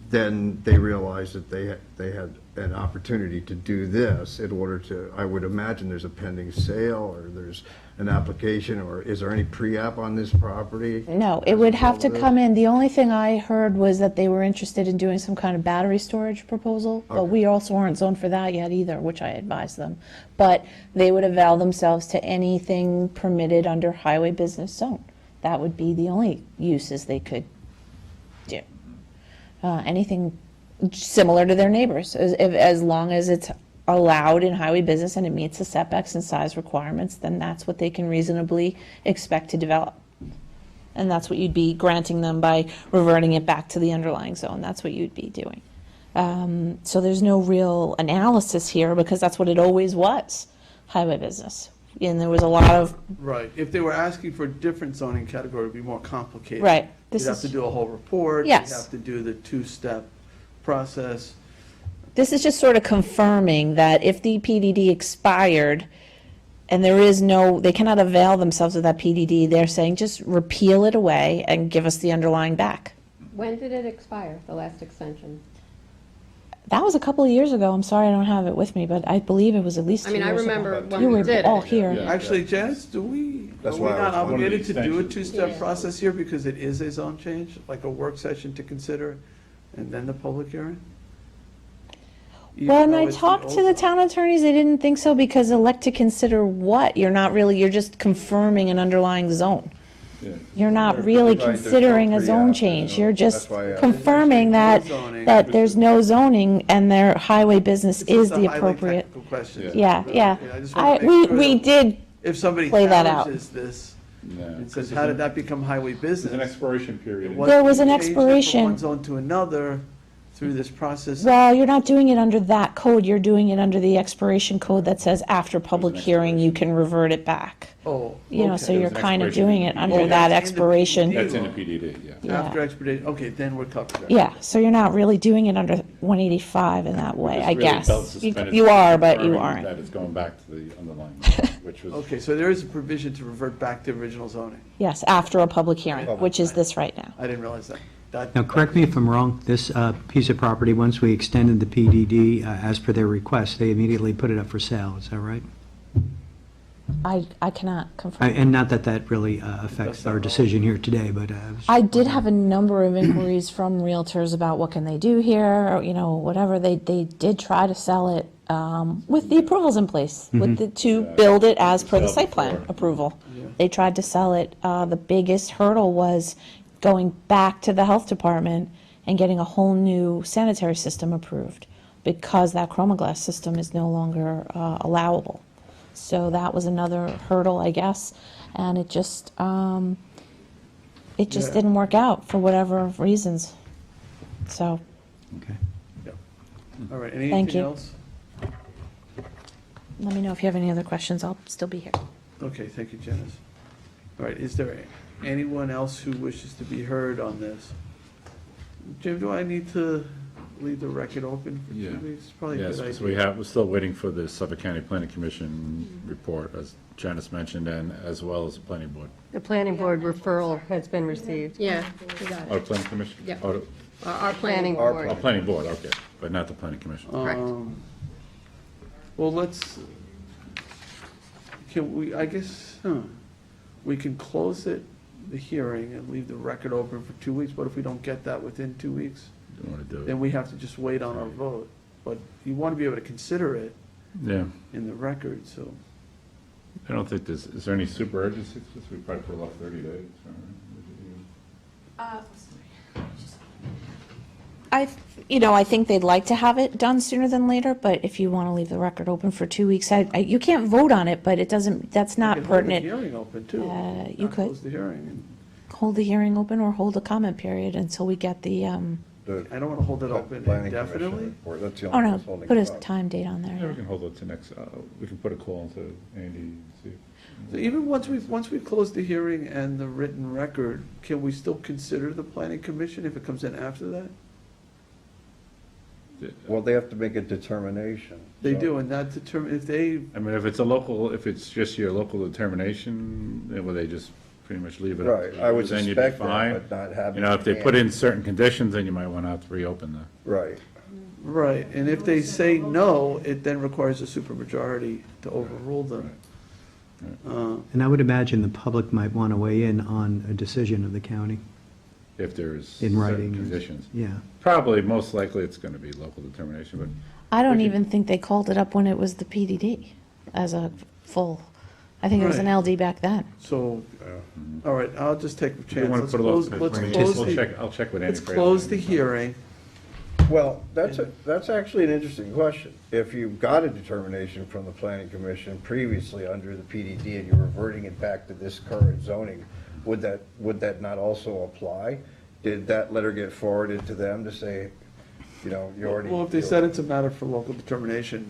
then they realized that they had an opportunity to do this in order to, I would imagine there's a pending sale, or there's an application, or is there any pre-app on this property? No, it would have to Well, come in. The only thing I heard was that they were interested in doing some kind of battery storage proposal, but Okay. we also aren't zoned for that yet either, which I advised them. But they would avail themselves to anything permitted under highway business zone. That would be the only uses they could do. Anything similar to their neighbors, as long as it's allowed in highway business and it meets the setbacks and size requirements, then that's what they can reasonably expect to develop. And that's what you'd be granting them by reverting it back to the underlying zone. That's what you'd be doing. So there's no real analysis here because that's what it always was, highway business. And there was a lot of, Right, if they were asking for a different zoning category, it'd be more complicated. right, You'd this have to is, do a whole report. Yes. You'd have to do the two-step process. this is just sort of confirming that if the PDD expired and there is no, they cannot avail themselves of that PDD, they're saying just repeal it away and give us the underlying back. When did it expire, the last extension? That was a couple of years ago. I'm sorry I don't have it with me, but I believe it was at least I 2 mean, I years ago. remember when You we were did all it. here. Actually, Janice, are we That's why I not was wondering. obligated to do a two-step Yeah. process here because it is a zone change, like a work session to consider and then the public hearing? Well, and Even I though it's talked to the old zone? town attorneys, they didn't think so because elect to consider what? You're not really, you're just confirming an underlying zone. You're not really Right, there's no considering a zone pre-app, change. there's You're no- just that's why I- confirming There's that, actually no zoning. that there's no zoning and their highway business It's is just a the highly appropriate. technical question. Yeah, yeah. I just wanna make We, sure we that did, If somebody play that out. challenges this No. and says, how did that become highway There's an business? expiration period. What- There was an you change it expiration. From one zone to another through this process. well, you're not doing it under that code. You're doing it under the expiration code that says after public hearing, you can revert it back. Oh, You know, so okay. you're There's an kind of expiration doing it period. under Oh, that that's in the expiration. PDD. That's in the PDD, yeah. Yeah. After expedition, okay, then we're covered. Yeah, so you're not really doing it under 185 in that way, I It's really guess. belt You suspended you are, but you confirming aren't. That it's going back to the underlying, which was. Okay, so there is a provision to revert back to original zoning. Yes, after a public hearing, which is this right now. I didn't realize that. Now, correct me if I'm wrong, this piece of property, once we extended the PDD as per their request, they immediately put it up for sale, is that right? I cannot confirm. And not that that really affects our decision here today, but. I did have a number of inquiries from realtors about what can they do here, or, you know, whatever. They did try to sell it with the approvals in place, with the, to build it as per the Sell site plan before. approval. They tried to sell it. The biggest hurdle was going back to the health department and getting a whole new sanitary system approved because that chromoglass system is no longer allowable. So that was another hurdle, I guess, and it just Yeah. didn't work out for whatever reasons. So, Okay. All right, Thank anything you. else? let me know if you have any other questions. I'll still be here. Okay, thank you, Janice. All right, is there anyone else who wishes to be heard on this? Jim, do I need to leave the record open for Yeah. 2 weeks? Probably a Yes, good because idea. we're still waiting for the Suffolk County Planning Commission report, as Janice mentioned, and as well as the planning board. The planning board referral has been received. Yeah, we got Oh, it. planning commission? Yeah. Oh, Our planning Our board. oh, planning board, okay, but not the planning commission. Correct. Well, can we, I guess, we can close it, the hearing, and leave the record open for 2 weeks. What if we don't get that within 2 weeks? Don't want to do Then it. we have to just wait on our vote. But you want to be able to consider it Yeah, in the record, so. I don't think is there any super urgency? We probably put off 30 days. I think they'd like to have it done sooner than later, but if you want to leave the record open for 2 weeks, you can't vote on it, but it doesn't, that's not We can hold the pertinent. hearing open, too. You Not could. Close the hearing. And Hold the hearing open or hold a comment period until we get the, The I don't want to hold it open planning commission indefinitely. report, that's the oh only no, that's holding put it a up. time date on Yeah, we there. can hold it to next, we can put a call to Andy and see. So even once we've closed the hearing and the written record, can we still consider the planning commission if it comes in after that? Well, they have to make a determination. They so- do, and that determine, if they, I mean, if it's just your local determination, then will they just pretty much leave it up? Right, I would Then you'd be suspect fine. that, but not have. You know, if they put in certain conditions, then you might want to have to reopen the. Right, right, and if they say no, it then requires a supermajority to overrule them. And I would imagine the public might want to weigh in on a decision of the county. If there's In certain writing. conditions. Yeah. Probably, most likely, it's going to be local determination, but I don't We can- even think they called it up when it was the PDD as a full, I think it was an Right. LD back then. So, all right, I'll just take a we chance. want Let's to put it off. close, let's We'll close check- the, I'll check with Andy. let's for close you. the hearing. Well, that's actually an interesting question. If you got a determination from the planning commission previously under the PDD and you're reverting it back to this current zoning, would that not also apply? Did that letter get forwarded to them to say, you know, you already? Well, if they said it's a matter for local determination,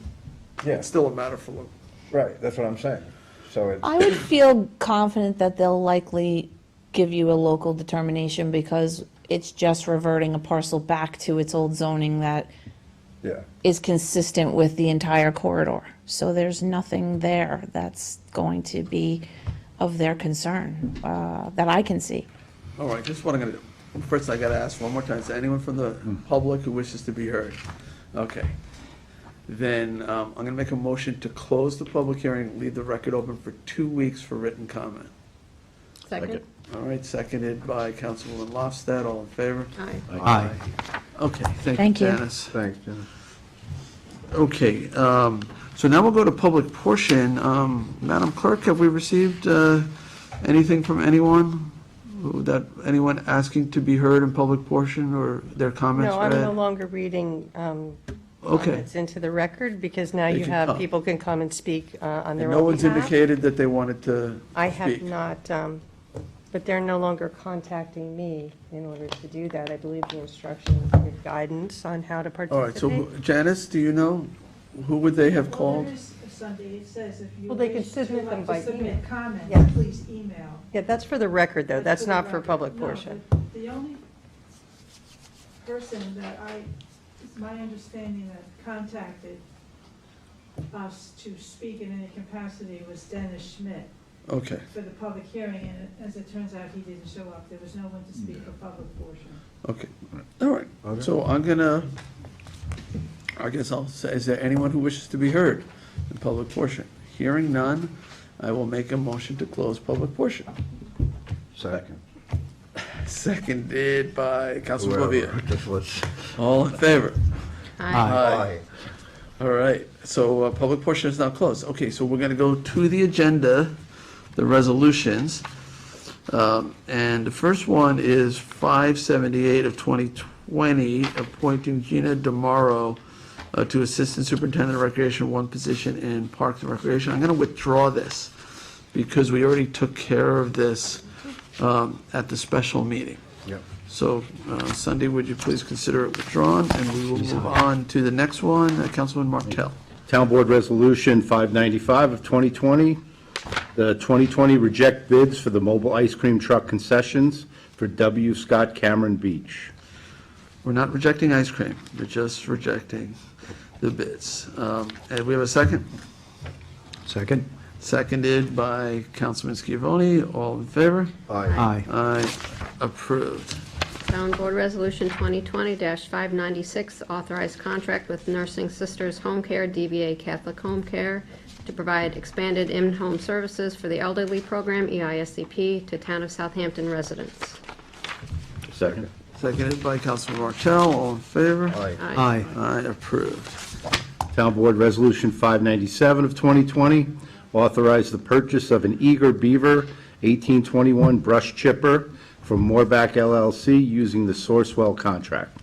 Yeah, it's still a matter for local. right, that's what I'm saying. So it's. I would feel confident that they'll likely give you a local determination because it's just reverting a parcel back to its old zoning that Yeah, is consistent with the entire corridor. So there's nothing there that's going to be of their concern that I can see. All right, just what I'm gonna do. First, I gotta ask one more time, is there anyone from the public who wishes to be heard? Okay. Then, I'm gonna make a motion to close the public hearing, leave the record open for 2 weeks for written comment. Second? All right, seconded by Councilwoman Lofstad, all in favor? Aye. Aye. Okay, Thank thank you, you. Janice. thanks, Jim. Okay, so now we'll go to public portion. Madam Clerk, have we received anything from anyone? Anyone asking to be heard in public portion or their comments No, I'm no read? longer reading Okay. comments into the record because now They you can have, come. people can come and speak on their And own no one's behalf. indicated that they wanted to I have speak? not, but they're no longer contacting me in order to do that. I believe the instructions give guidance on how to All right, so participate. Janice, do you know, who would they have Well, called? there is, Sunday, it says if you Well, they can wish to submit them by submit email. comments, Yeah. please email. Yeah, that's for the record, though. That's the not for record. public No, portion. The only person that it's my understanding that contacted us to speak in any capacity was Dennis Schmidt Okay, for the public hearing, and as it turns out, he didn't show up. There was no one to speak for public portion. okay, all right. So I guess I'll say, is there anyone who wishes to be heard in public portion? Hearing none, I will make a motion to close public portion. Second. Seconded by Councilman Whoever. Bovia. Just let's- All in favor? Aye. All right, so public portion is now closed. Okay, so we're going to go to the agenda, the resolutions. And the first one is 578 of 2020, appointing Gina DeMauro to Assistant Superintendent of Recreation, one position in Parks and Recreation. I'm going to withdraw this because we already took care of this at the special meeting. Yep. So, Sunday, would you please consider it withdrawn, and we will move on to the next one, Councilman Martell. Town Board Resolution 595 of 2020, the 2020 reject bids for the mobile ice cream truck concessions for W. Scott Cameron Beach. We're not rejecting ice cream, we're just rejecting the bids. And we have a second? Second? Seconded by Councilman Scavone, all in favor? Aye. Aye. Aye, approved. Town Board Resolution 2020-596, authorized contract with Nursing Sisters Home Care, DBA Catholic Home Care, to provide expanded in-home services for the elderly program, EISCP, to Town of Southampton residents. Second. Seconded by Councilman Martell, all in favor? Aye. Aye. Aye, approved. Town Board Resolution 597 of 2020, authorize the purchase of an Eager Beaver 1821 brush chipper from Mooreback LLC using the Sourcewell contract.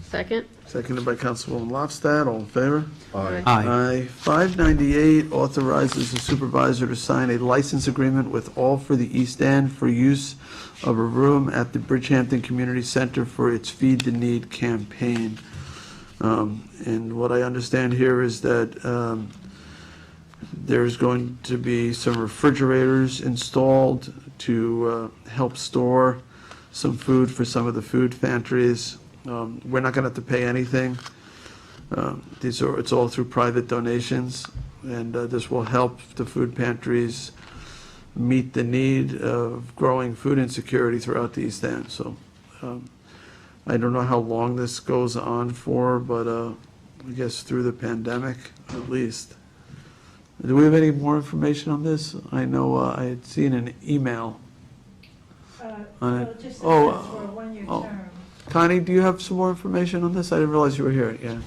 Second? Seconded by Councilwoman Lofstad, all in favor? Aye. Aye. 598 authorizes the supervisor to sign a license agreement with All for the East End for use of a room at the Bridgehampton Community Center for its Feed the Need campaign. And what I understand here is that there's going to be some refrigerators installed to help store some food for some of the food pantries. We're not going to have to pay anything. It's all through private donations, and this will help the food pantries meet the need of growing food insecurity throughout the East End. So I don't know how long this goes on for, but I guess through the pandemic at least. Do we have any more information on this? I know I had seen an email. Well, it just says Oh, it's for a one-year oh. term. Connie, do you have some more information on this? I didn't realize you were here, yeah.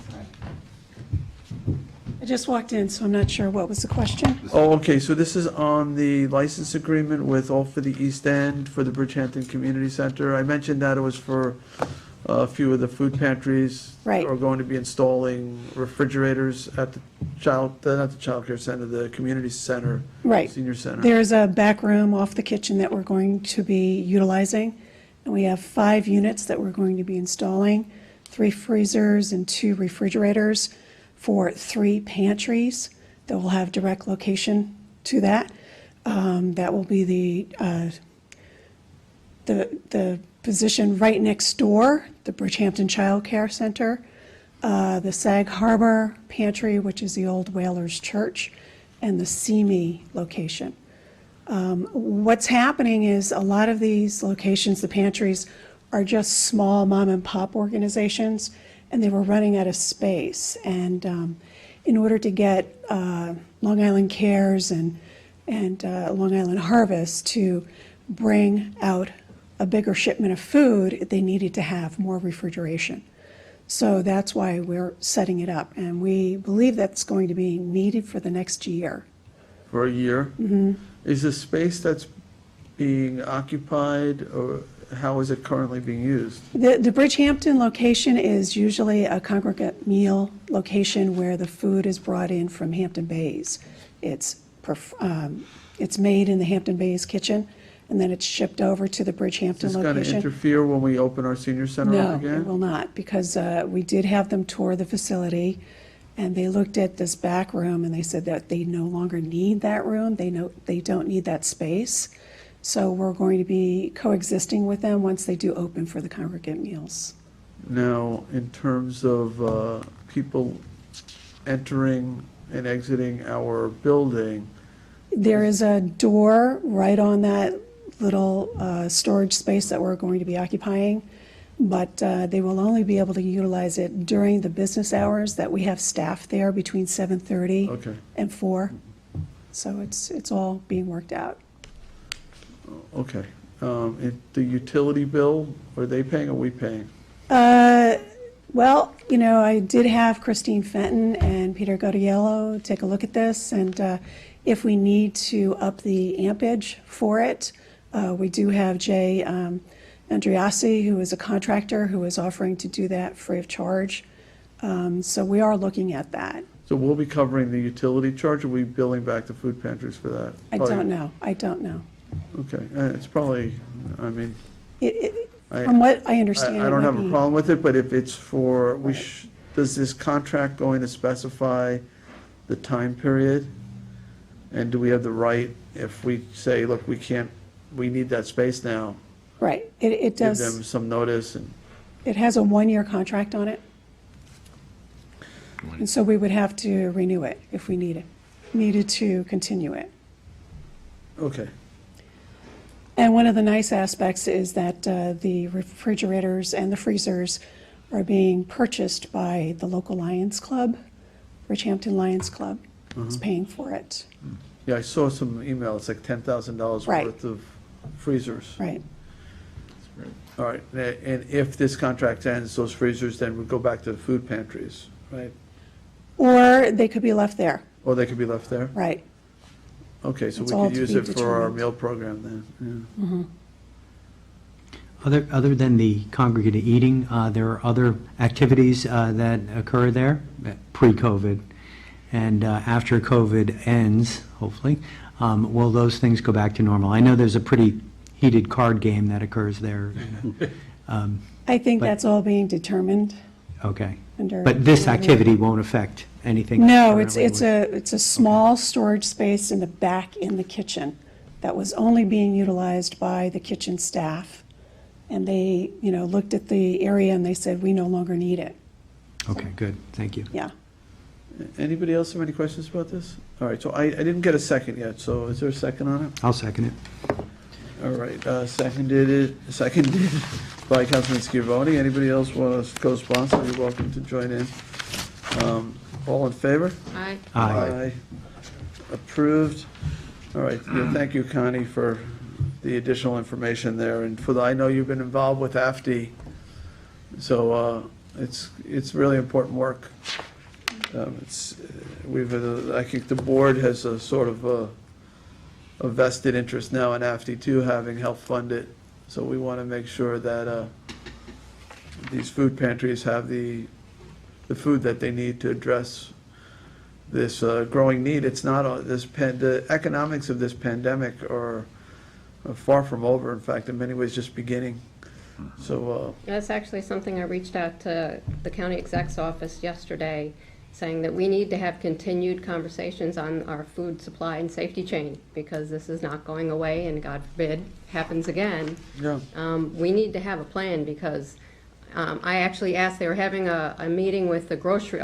I just walked in, so I'm not sure what was the question. Oh, okay, so this is on the license agreement with All for the East End for the Bridgehampton Community Center. I mentioned that it was for a few of the food pantries Right. are going to be installing refrigerators at the not the childcare center, the community center. Right. Senior center. There's a back room off the kitchen that we're going to be utilizing, and we have 5 units that we're going to be installing, 3 freezers and 2 refrigerators for 3 pantries that will have direct location to that. That will be the position right next door, the Bridgehampton Child Care Center, the Sag Harbor Pantry, which is the old Whalers Church, and the Simi location. What's happening is a lot of these locations, the pantries, are just small mom-and-pop organizations, and they were running out of space. And in order to get Long Island Cares and Long Island Harvest to bring out a bigger shipment of food, they needed to have more refrigeration. So that's why we're setting it up, and we believe that's going to be needed for the next year. For a year? Mm-hmm. Is the space that's being occupied, or how is it currently being used? The Bridgehampton location is usually a congregate meal location where the food is brought in from Hampton Bays. It's made in the Hampton Bays kitchen, and then it's shipped over to the Is Bridgehampton this going to location. interfere when we open our senior center up No, again? it will not, because we did have them tour the facility, and they looked at this back room, and they said that they no longer need that room. They don't need that space. So we're going to be coexisting with them once they do open for the congregate meals. Now, in terms of people entering and exiting our building, There is a door right on that little storage space that we're going to be occupying, but they will only be able to utilize it during the business hours that we have staff there between 7:30 Okay. and 4. So it's all being worked out. okay. The utility bill, are they paying or we paying? Well, I did have Christine Fenton and Peter Gaudiello take a look at this, and if we need to up the ampage for it, we do have Jay Andriassi, who is a contractor, who is offering to do that free of charge. So we are looking at that. So we'll be covering the utility charge, or are we billing back the food pantries for that? I don't know. Okay, it's probably, I mean, From what I understand, I it don't might have a be- problem with it, but if it's for, does this contract going to specify the time period? And do we have the right, if we say, look, we need that space now, Right. It give them does, some notice and, it has a 1-year contract on it. And so we would have to renew it if we needed to continue it. okay. And one of the nice aspects is that the refrigerators and the freezers are being purchased by the local Lions Club, Bridgehampton Lions Club is paying for it. Yeah, I saw some email, it's like $10,000 Right. worth of freezers. Right. All right, and if this contract ends, those freezers then would go back to the food pantries, right? Or they could be left there, Or they could be left there? right. Okay, so It's we all could to use be it for our determined. meal program then, Other than the congregate eating, there are other activities that occur there, pre-COVID, and after COVID ends, hopefully, will those things go back to normal? I know there's a pretty heated card game that occurs there. I think But- that's all being determined Okay. under. But this activity won't affect anything? No, it's currently with- a small storage space in the back in the kitchen that was only being utilized by the kitchen staff. And they, looked at the area and they said, we no longer need it. Okay, good, thank you. Yeah. Anybody else have any questions about this? All right, so I didn't get a second yet, so is there a second on it? I'll second it. All right, seconded by Councilman Scavone. Anybody else want to co-sponsor? You're welcome to join in. All in favor? Aye. Aye. Approved. All right, yeah, thank you, Connie, for the additional information there, and I know you've been involved with AFD, so it's really important work. I think the board has a sort of a vested interest now in AFD too, having helped fund it, so we want to make sure that these food pantries have the food that they need to address this growing need. It's not, the economics of this pandemic are far from over, in fact, in many ways, just beginning. So, That's actually something I reached out to the county exec's office yesterday, saying that we need to have continued conversations on our food supply and safety chain, because this is not going away, and God forbid, happens again. yeah, We need to have a plan, because I actually asked, they were having a meeting with the grocery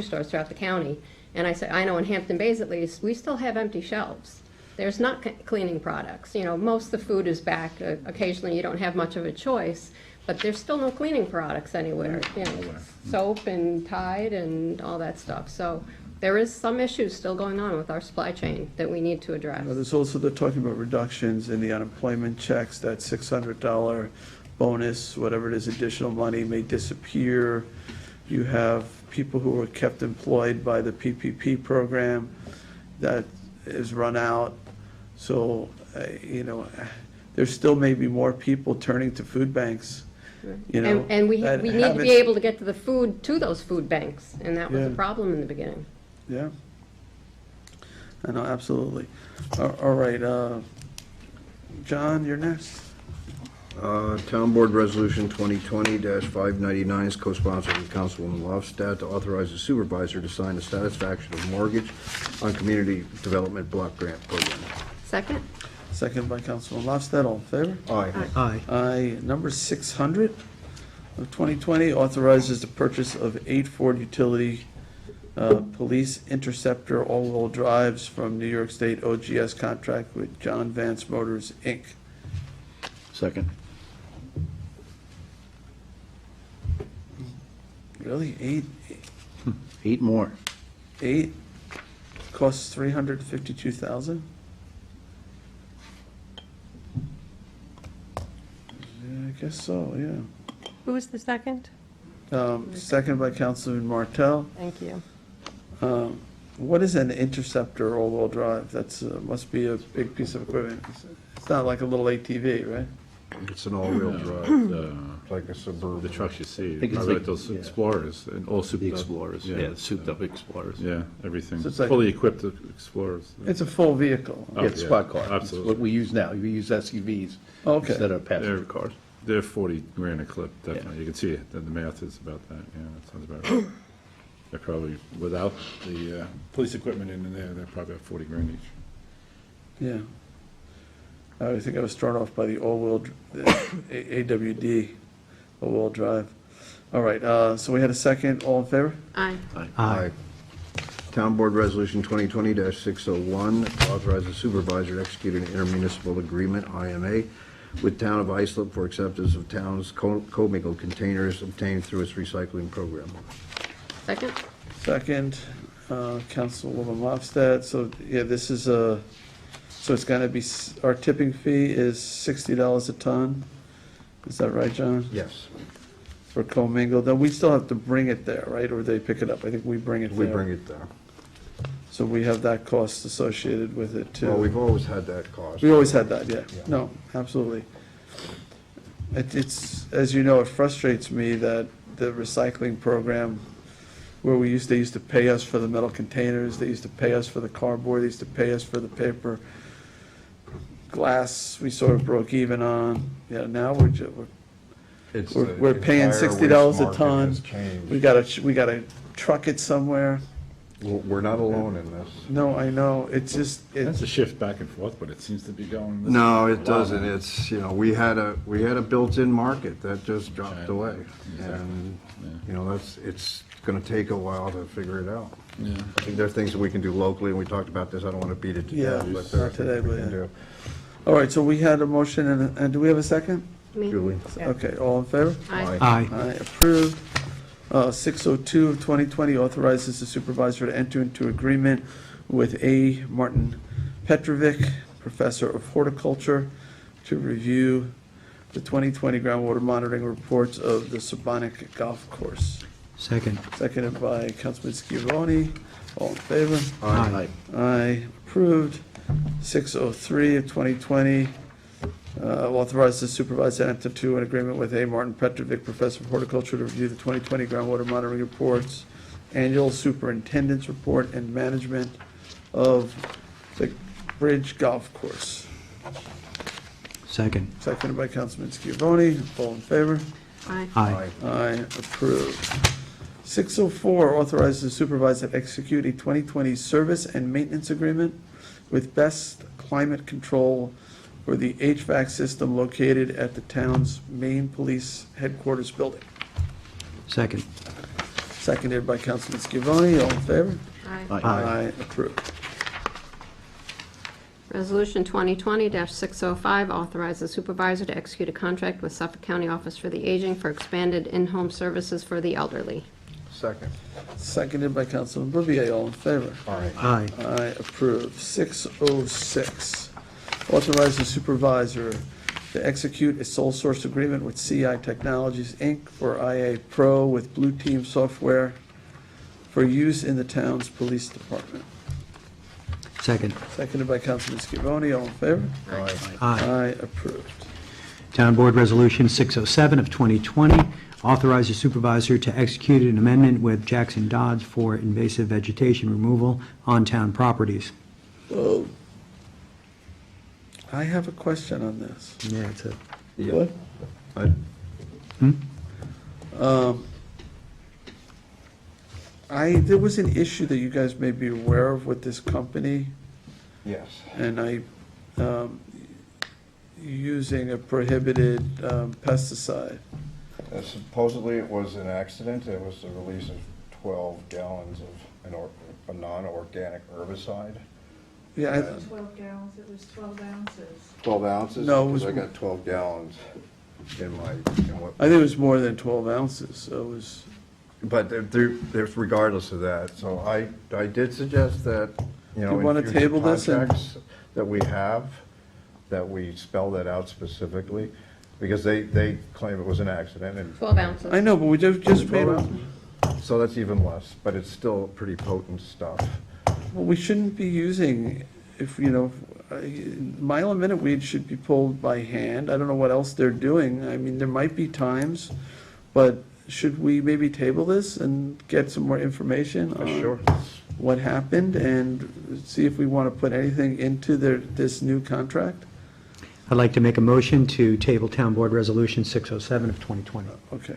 stores throughout the county, and I said, I know in Hampton Bays at least, we still have empty shelves. There's not cleaning products. You know, most of the food is back. Occasionally, you don't have much of a choice, but there's still no cleaning products anywhere. You know, soap and Tide and all that stuff. So there is some issues still going on with our supply chain that we need to address. there's also, they're talking about reductions in the unemployment checks, that $600 bonus, whatever it is, additional money may disappear. You have people who were kept employed by the PPP program that is run out. So, you know, there still may be more people turning to food banks, you know. And we that need to haven't- be able to get to the food to those food banks, and that was a Yeah. problem in the beginning. Yeah. I know, absolutely. All right, John, you're next. Town Board Resolution 2020-599 is co-sponsored with Councilwoman Lofstad to authorize the supervisor to sign a satisfaction of mortgage on Community Development Block Grant Program. Second? Second by Councilman Lofstad, all in favor? Aye. Aye. Aye. Number 600 of 2020 authorizes the purchase of 8 Ford Utility Police Interceptor all-wheel drives from New York State OGS contract with John Vance Motors, Inc. Second. Really? 8? 8 more. 8? Costs $352,000? Yeah, I guess so, yeah. Who was the second? Second by Councilman Martell. Thank you. What is an Interceptor all-wheel drive? That's, must be a big piece of equipment. It's not like a little ATV, right? It's an all-wheel drive, The like a Suburban. the trucks you see, think it's probably like- like those yeah. Explorers, and all souped The up. Explorers, yeah, souped-up Explorers. Yeah, everything, So it's like- fully equipped Explorers. It's a full vehicle. Oh, Yeah, it's a squad car. It's absolutely. what we use now. We use SUVs Okay. instead of passenger cars. They're 40 grand a clip, definitely. You can see it, the math is about that, yeah, that sounds about right. They're probably, without the police equipment in there, they're probably about 40 grand each. Yeah. I think I was thrown off by the all-wheel, AWD, all-wheel drive. All right, so we had a second, all in favor? Aye. Aye. Town Board Resolution 2020-601 authorizes the supervisor to execute an intermunicipal agreement, IMA, with Town of Islip for acceptance of town's commingled containers obtained through its recycling program. Second? Second, Councilwoman Lofstad. So, yeah, this is so it's gonna be, our tipping fee is $60 a ton. Is that right, John? Yes. For commingled, then we still have to bring it there, right, or they pick it up? I think we bring it We there. bring it there. So we have that cost associated with it, too. Well, we've always had that cost. We always had that, yeah. Yeah. No, absolutely. It's, as you know, it frustrates me that the recycling program, where they used to pay us for the metal containers, they used to pay us for the cardboard, they used to pay us for the paper. Glass, we sort of broke even on. Yeah, now we're It's the we're paying entire $60 waste a market ton. has changed. We gotta truck it somewhere. We're not alone in this. No, I know, it's just, That's a shift back and forth, but it seems to be going. this No, way it a lot. doesn't. It's, we had a built-in market that just dropped away. And, it's gonna take a while to figure it out. Yeah. I think there are things that we can do locally, and we talked about this, I don't wanna beat it to Yeah, death, but there are not today, things we but can yeah. do. all right, so we had a motion, and do we have a second? Me? Julie? Okay, all in favor? Aye. Aye. Aye, approved. 602 of 2020 authorizes the supervisor to enter into agreement with A. Martin Petrovic, Professor of Horticulture, to review the 2020 groundwater monitoring reports of the Sabonic Golf Course. Second. Seconded by Councilman Scavone. All in favor? Aye. Aye, approved. 603 of 2020 Authorize the supervisor to enter into an agreement with A. Martin Petrovic, Professor of Horticulture, to review the 2020 groundwater monitoring reports, annual superintendent's report, and management of the Bridge Golf Course. Second. Seconded by Councilman Scavone. All in favor? Aye. Aye. Aye, approved. 604, authorize the supervisor to execute a 2020 service and maintenance agreement with Best Climate Control for the HVAC system located at the town's main police headquarters building. Second. Seconded by Councilman Scavone. All in favor? Aye. Aye, approved. Resolution 2020-605, authorize the supervisor to execute a contract with Suffolk County Office for the Aging for expanded in-home services for the elderly. Second. Seconded by Councilman Bouvier. All in favor? Aye. Aye. Aye, approved. 606, authorize the supervisor to execute a sole source agreement with CI Technologies, Inc. for IA Pro with Blue Team software for use in the town's police department. Second. Seconded by Councilman Scavone. All in favor? Aye. Aye. Aye, approved. Town Board Resolution 607 of 2020, authorize the supervisor to execute an amendment with Jackson Dodge for invasive vegetation removal on town properties. Whoa. I have a question on this. Yeah, it's a... Yeah. There was an issue that you guys may be aware of with this company, Yes. and using a prohibited pesticide. Supposedly it was an accident. It was the release of 12 gallons of a non-organic herbicide. Yeah, 12 gallons, it was 12 ounces. 12 ounces? No, it was- Because I got 12 gallons in my, I think it was more than 12 ounces, so it was, but there's regardless of that. So I did suggest that, you know, You wanna in future table this and- contracts that we have, that we spell that out specifically, because they claim it was an accident, and 12 ounces. I know, but we just made, 12 ounces? So that's even less, but it's still pretty potent stuff. well, we shouldn't be using, mile a minute weed should be pulled by hand. I don't know what else they're doing. I mean, there might be times, but should we maybe table this and get some more information on Sure. what happened and see if we want to put anything into this new contract? I'd like to make a motion to table Town Board Resolution 607 of 2020 Okay.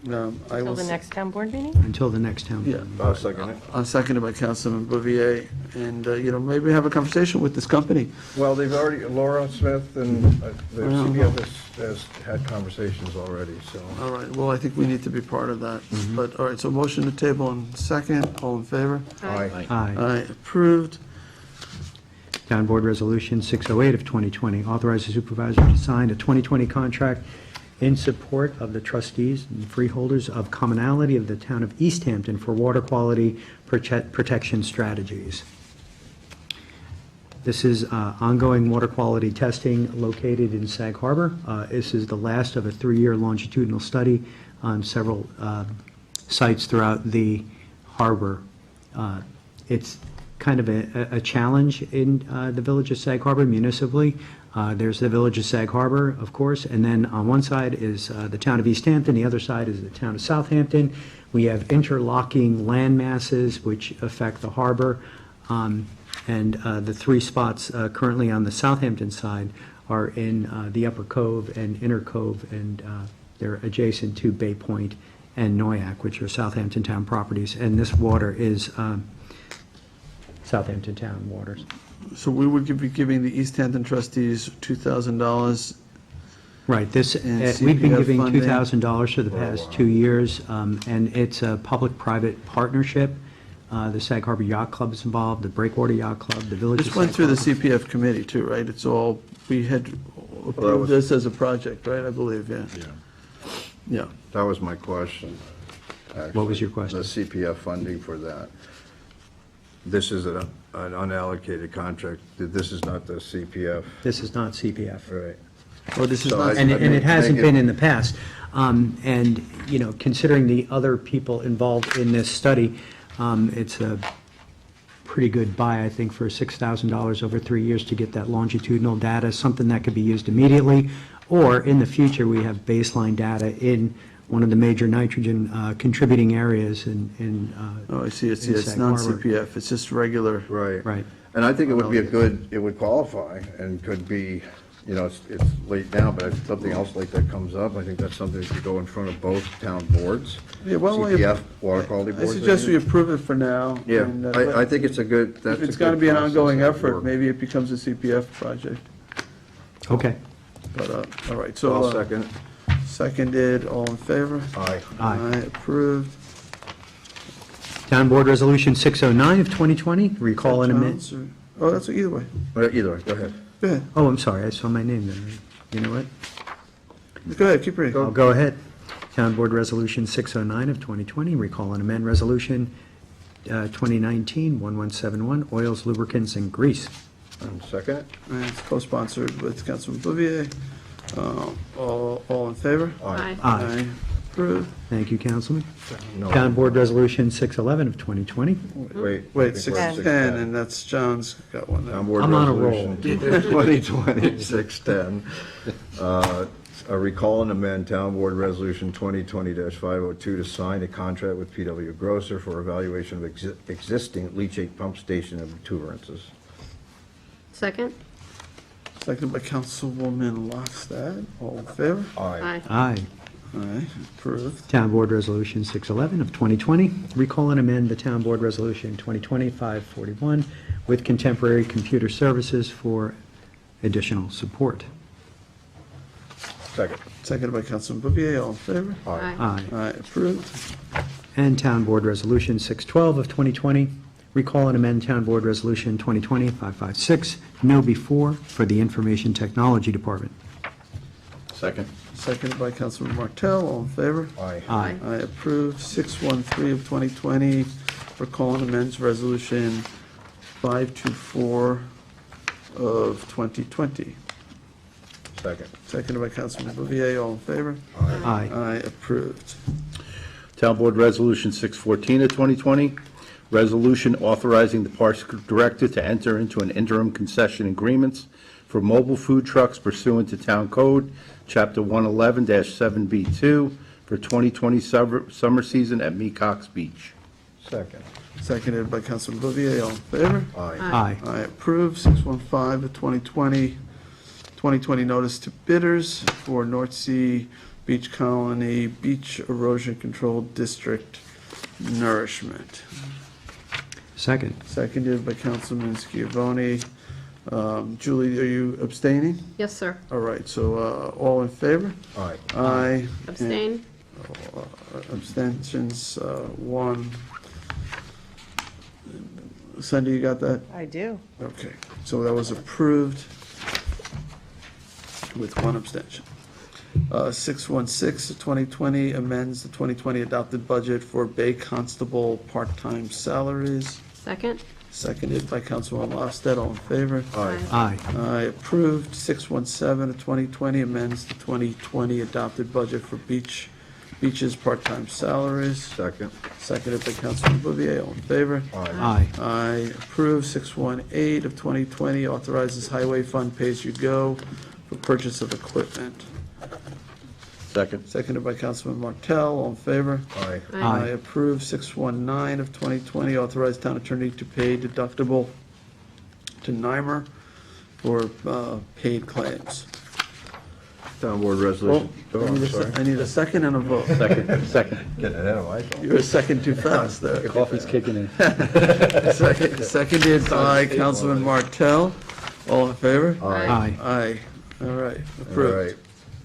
I Till will. the next town board meeting? until the next town. Yeah. I'll second it. Seconded by Councilman Bouvier, and, maybe have a conversation with this company. Well, they've already, Laura Smith and the CBF has had conversations already, so. All right, well, I think we need to be part of that. But, all right, so motion to table and second, all in favor? Aye. Aye. Aye, approved. Town Board Resolution 608 of 2020, authorize the supervisor to sign a 2020 contract in support of the trustees and freeholders of commonality of the town of East Hampton for water quality protection strategies. This is ongoing water quality testing located in Sag Harbor. This is the last of a 3-year longitudinal study on several sites throughout the harbor. It's kind of a challenge in the village of Sag Harbor municipally. There's the village of Sag Harbor, of course, and then on one side is the town of East Hampton, the other side is the town of Southampton. We have interlocking land masses which affect the harbor, and the 3 spots currently on the Southampton side are in the Upper Cove and Inner Cove, and they're adjacent to Bay Point and Noyak, which are Southampton town properties, and this water is Southampton town waters. So we would be giving the East Hampton trustees $2,000. Right, this, And we've been CPF giving funding. $2,000 for the past 2 years, and it's a public-private partnership. The Sag Harbor Yacht Club is involved, the Breakwater Yacht Club, the Village of This went Sag through the Harbor. CPF committee too, right? It's all, we had approved this as a project, right, I believe, yeah. Yeah. That was my question. What was your actually. question? The CPF funding for that. This is an unallocated contract. This is not the CPF. This is not CPF. Right. Oh, this is So not, I- And it hasn't make it- been in the past. And, considering the other people involved in this study, it's a pretty good buy, I think, for $6,000 over 3 years to get that longitudinal data, something that could be used immediately, or in the future, we have baseline data in one of the major nitrogen contributing areas in Oh, I see, it's in Sag non-CPF, it's just regular. Right. Right. And I think it would be it would qualify and could be, you know, it's late now, but if something else like that comes up, I think that's something that could go in front of both town boards. Yeah, well, CPF, water quality I boards. suggest we think. approve it for now. Yeah, and, I think it's a good, that's If a it's gotta good be an process ongoing that effort, work. maybe it becomes a CPF project, Okay. but, all right, so. I'll second it. Seconded, all in favor? Aye. Aye. Approved. Town Board Resolution 609 of 2020, recall and amend. John's or- Oh, that's either way. Either way, go ahead. Go ahead, Oh, I'm sorry, I saw my name there. You know what? go ahead, keep reading. I'll go ahead. Town Board Resolution 609 of 2020, recall and amend Resolution 2019-1171, oils, lubricants, and grease. Second it? And it's co-sponsored with Councilman Bouvier. All in favor? Aye. Aye. Approved. Thank you, Councilman. No. Town Board Resolution 611 of 2020. Wait. I Wait, think we're at 610, and that's John's got one Town now. Board I'm on a Resolution 2020-610. A recall and amend Town Board Resolution 2020-502 to sign a contract with PW Grosser for evaluation of existing leachate pump station exuberances. Second? Seconded by Councilwoman Lockstad. All in favor? Aye. Aye. Aye, approved. Town Board Resolution 611 of 2020, recall and amend the Town Board Resolution 2020-541 with contemporary computer services for additional support. Second. Seconded by Councilman Bouvier. All in favor? Aye. Aye. Aye, approved. And Town Board Resolution 612 of 2020, recall and amend Town Board Resolution 2020-556, no before for the Information Technology Department. Second. Seconded by Councilman Martell. All in favor? Aye. Aye. I approve 613 of 2020 for call and amends resolution 524 of 2020. Second. Seconded by Councilman Bouvier. All in favor? Aye. I approved. Town Board Resolution 614 of 2020, resolution authorizing the Parks Director to enter into an interim concession agreements for mobile food trucks pursuant to Town Code, Chapter 111-7B2, for 2020 summer season at Mecox Beach. Second. Seconded by Councilman Bouvier. All in favor? Aye. Aye. I approve 615 of 2020 notice to bidders for North Sea Beach Colony Beach Erosion Control District nourishment. Second. Seconded by Councilman Schiavone. Julie, are you abstaining? Yes, sir. All right, so all in favor? Aye. Aye. Abstain? Abstentions, one. Cindy, you got that? I do. Okay, so that was approved with one abstention. 616 of 2020 amends the 2020 adopted budget for Bay Constable part-time salaries. Second? Seconded by Councilman Lofstad. All in favor? Aye. Aye. I approved 617 of 2020 amends the 2020 adopted budget for beaches part-time salaries. Second. Seconded by Councilman Bouvier. All in favor? Aye. I approve 618 of 2020 authorizes highway fund pay-as-you-go for purchase of equipment. Second. Seconded by Councilman Martell. All in favor? Aye. I Aye. approve 619 of 2020 authorize town attorney to pay deductible to NYMER for paid claims. Town Board Resolution. Oh, I'm sorry. I need a second and a vote. Second. Getting ahead of myself. You're a second too fast there. Coffee's kicking in. Seconded by Councilman Martell. All in favor? Aye. Aye. All right, All approved. right.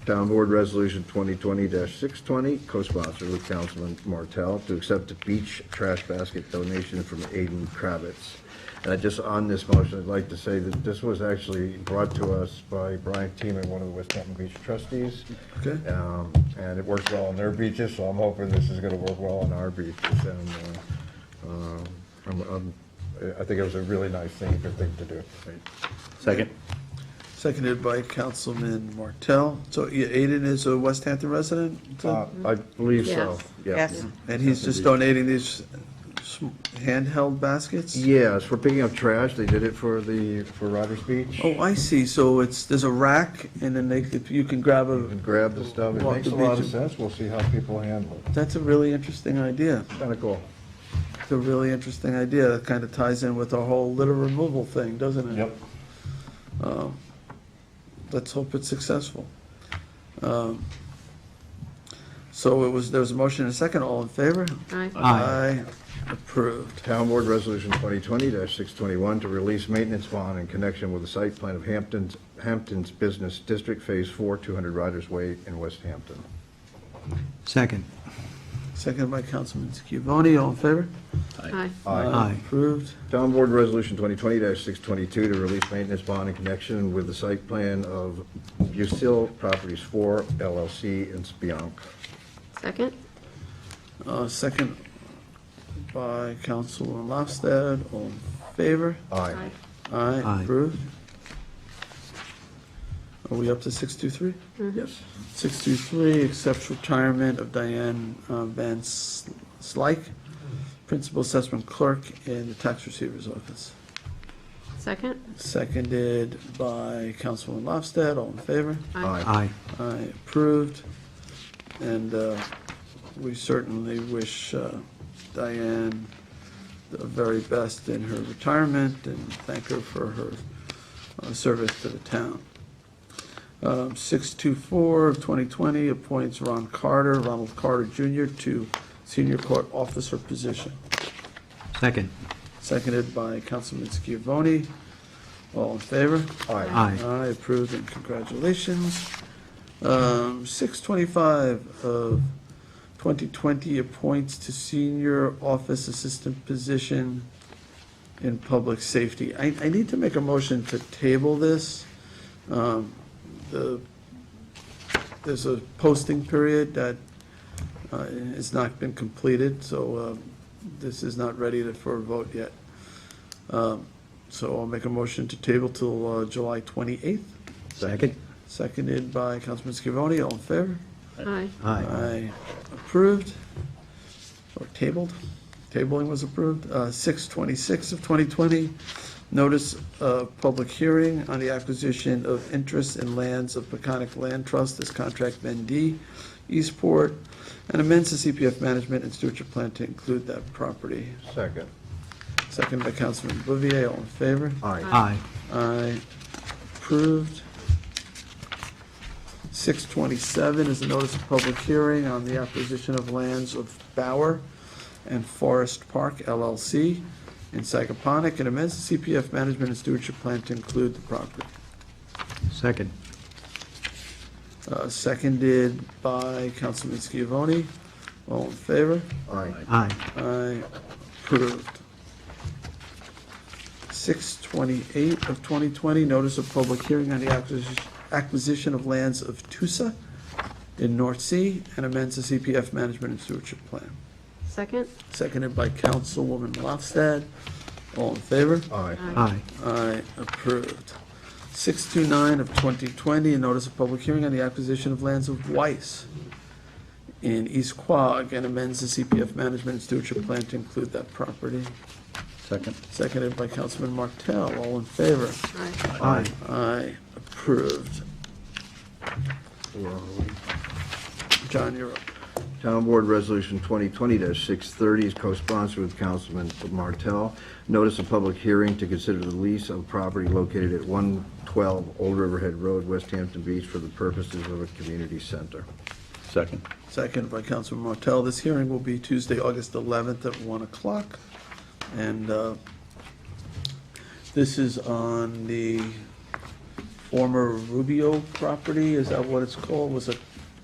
Town Board Resolution 2020-620, co-sponsored with Councilman Martell, to accept a beach trash basket donation from Aiden Kravitz. And I just, on this motion, I'd like to say that this was actually brought to us by Brian Teeman, one of the West Hampton Beach trustees. Okay. And it works well on their beaches, so I'm hoping this is gonna work well on our beaches. And I think it was a really nice thing, good thing to do. Second. Seconded by Councilman Martell. So yeah, Aiden is a West Hampton resident? I believe so. Yes. Yeah. Yes. And he's just donating these handheld baskets? Yes, for picking up trash, they did it for Riders Beach. Oh, I see, so there's a rack, and then you can grab You can a, grab the stuff, it Walk makes the a lot beach of sense, we'll see how people handle it. that's a really interesting idea. Kind of cool. It's a really interesting idea, that kind of ties in with our whole litter removal thing, doesn't it? Yep. Let's hope it's successful. So there was a motion and a second, all in favor? Aye. Aye. Approved. Town Board Resolution 2020-621 to release maintenance bond in connection with the site plan of Hampton's Business District Phase 4, 200 Riders Way in West Hampton. Second. Seconded by Councilman Scavone, all in favor? Aye. Aye. Approved. Town Board Resolution 2020-622 to release maintenance bond in connection with the site plan of Bucil Properties 4 LLC in Spionk. Second? Second by Councilman Lofstad, all in favor? Aye. Aye. Aye. Approved. Are we up to 623? Yes. 623, accepts retirement of Diane Van Slyke, Principal Assessment Clerk in the Tax Receiver's Office. Second? Seconded by Councilman Lofstad, all in favor? Aye. Aye, approved. And we certainly wish Diane the very best in her retirement and thank her for her service to the town. 624 of 2020 appoints Ronald Carter Jr. to Senior Court Officer position. Second. Seconded by Councilman Scavone. All in favor? Aye. Aye, approved, and congratulations. 625 of 2020 appoints to Senior Office Assistant position in Public Safety. I need to make a motion to table this. There's a posting period that has not been completed, so this is not ready for a vote yet. So I'll make a motion to table till July 28th. Second. Seconded by Councilman Scavone, all in favor? Aye. Aye. Aye. Approved, or tabled, tabling was approved. 626 of 2020, notice of public hearing on the acquisition of interest in lands of Peconic Land Trust as contract vendee, Eastport, and amends the CPF management and stewardship plan to include that property. Second. Second by Councilman Bouvier, all in favor? Aye. Aye. Aye. Approved. 627 is a notice of public hearing on the acquisition of lands of Bauer and Forest Park LLC in Sagaponic and amends the CPF management and stewardship plan to include the property. Second. Seconded by Councilman Scavone. All in favor? Aye. Aye. Aye. Approved. 628 of 2020, notice of public hearing on the acquisition of lands of Tusa in North Sea and amends the CPF management and stewardship plan. Second? Seconded by Councilwoman Lofstad. All in favor? Aye. Aye. Aye, approved. 629 of 2020, a notice of public hearing on the acquisition of lands of Weiss in East Quogue and amends the CPF management and stewardship plan to include that property. Second. Seconded by Councilman Martell. All in favor? Aye. Aye. Aye, approved. John, you're up. Town Board Resolution 2020-630 is co-sponsored with Councilman Martell. Notice of public hearing to consider the lease of property located at 112 Old Riverhead Road, West Hampton Beach, for the purposes of a community center. Second. Seconded by Councilman Martell. This hearing will be Tuesday, August 11th at 1 o'clock. And this is on the former Rubio property. Is that what it's called? It was a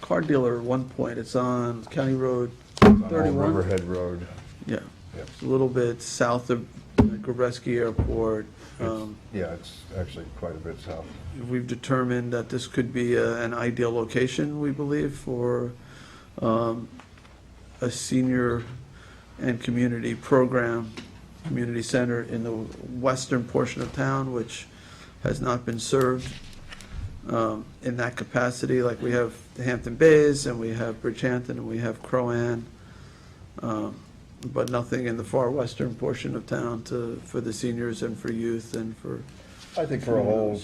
car dealer at one point. It's on County Road Old 31. Riverhead Road. Yeah, Yep. it's a little bit south of Gabreski Airport. Yeah, it's actually quite a bit south. We've determined that this could be an ideal location, we believe, for a senior and community program, community center in the western portion of town, which has not been served in that capacity. Like we have the Hampton Bays, and we have Bridgehampton, and we have Crow-Ann. but nothing in the far western portion of town for the seniors and for youth and for, I think for a whole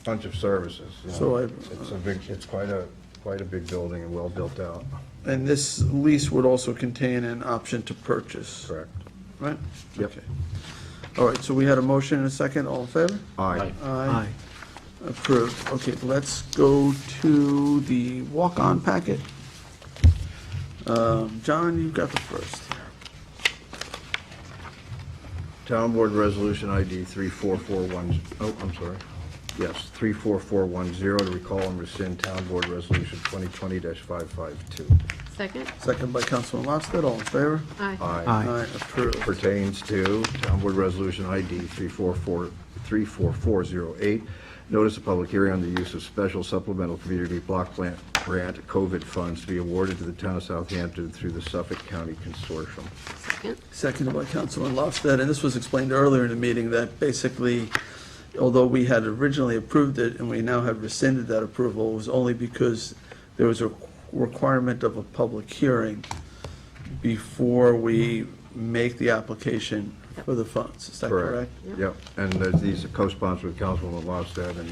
bunch of services. You know. So It's quite a big building and well built out. and this lease would also contain an option to purchase, Correct. right? Yep. Okay. All right, so we had a motion and a second, all in favor? Aye. Aye. Approved. Okay, let's go to the walk-on packet. John, you've got the first. Town Board Resolution ID 34410, oh, I'm sorry. Yes, 34410 to recall and rescind Town Board Resolution 2020-552. Second? Second by Councilman Lofstad, all in favor? Aye. Aye. Approved. Pertains to Town Board Resolution ID 34408, notice of public hearing on the use of special supplemental community block grant COVID funds to be awarded to the town of Southampton through the Suffolk County Consortium. Second? Seconded by Councilman Lofstad, and this was explained earlier in the meeting that basically, although we had originally approved it and we now have rescinded that approval, it was only because there was a requirement of a public hearing before we make the application for the funds. Is that correct? Yep, and these are co-sponsored with Councilwoman Lofstad, and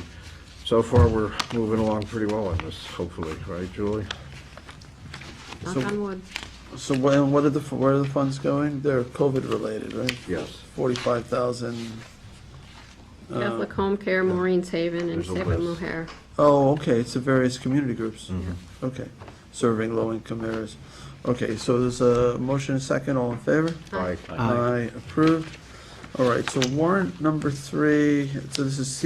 so far, we're moving along pretty well on this, hopefully, right, Julie? Knock So- on wood. So where are the funds going? They're COVID-related, right? Yes. 45,000. Catholic Home Care, Maureen's Haven, and There's a Save It list. Mohair. Oh, okay, it's the various community groups. Mm-hmm. Okay, serving low-income areas. Okay, so there's a motion and a second, all in favor? Aye. Aye, approved. All right, so warrant number 3, so this is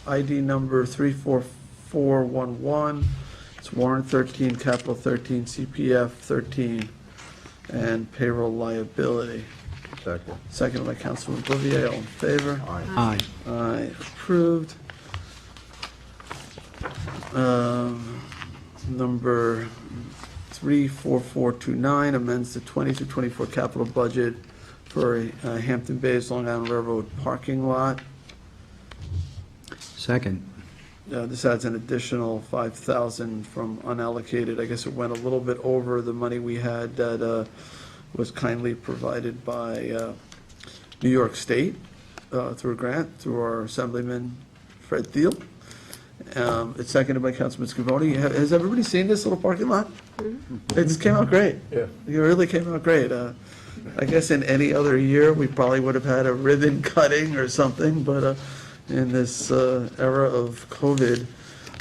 ID number 34411. It's warrant 13, capital 13, CPF 13, and payroll liability. Second. Second by Councilman Bouvier, all in favor? Aye. Aye. Aye, approved. Number 34429 amends the 20 through 24 capital budget for Hampton Bays Long Island Railroad parking lot. Second. This adds an additional 5,000 from unallocated. I guess it went a little bit over the money we had that was kindly provided by New York State through a grant, through our Assemblyman Fred Thiel. It's seconded by Councilman Scavone. Has everybody seen this little parking lot? It just came out great. Yeah. It really came out great. I guess in any other year, we probably would have had a ribbon cutting or something, but in this era of COVID,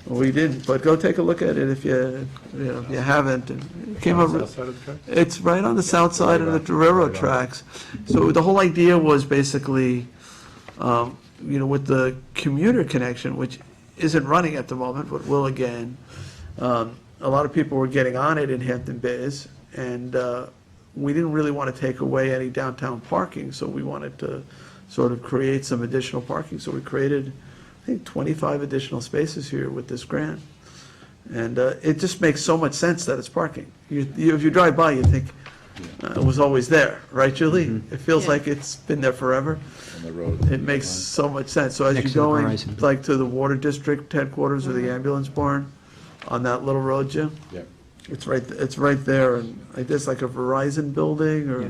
we didn't. But go take a look at it if you haven't. It came out. South side of the track? It's right on the south side of the railroad tracks. So the whole idea was basically, with the commuter connection, which isn't running at the moment, but will again. A lot of people were getting on it in Hampton Bays, and we didn't really want to take away any downtown parking, so we wanted to sort of create some additional parking. So we created, I think, 25 additional spaces here with this grant. And it just makes so much sense that it's parking. If you drive by, you think it was always there, right, Julie? It feels Yeah. like it's been there forever. On the road. It makes so much sense. So as Next you to the go in, Horizon. like to the water district headquarters or the ambulance barn, on that little road, Jim, Yep. it's right there, and I guess like a Verizon building or Yeah.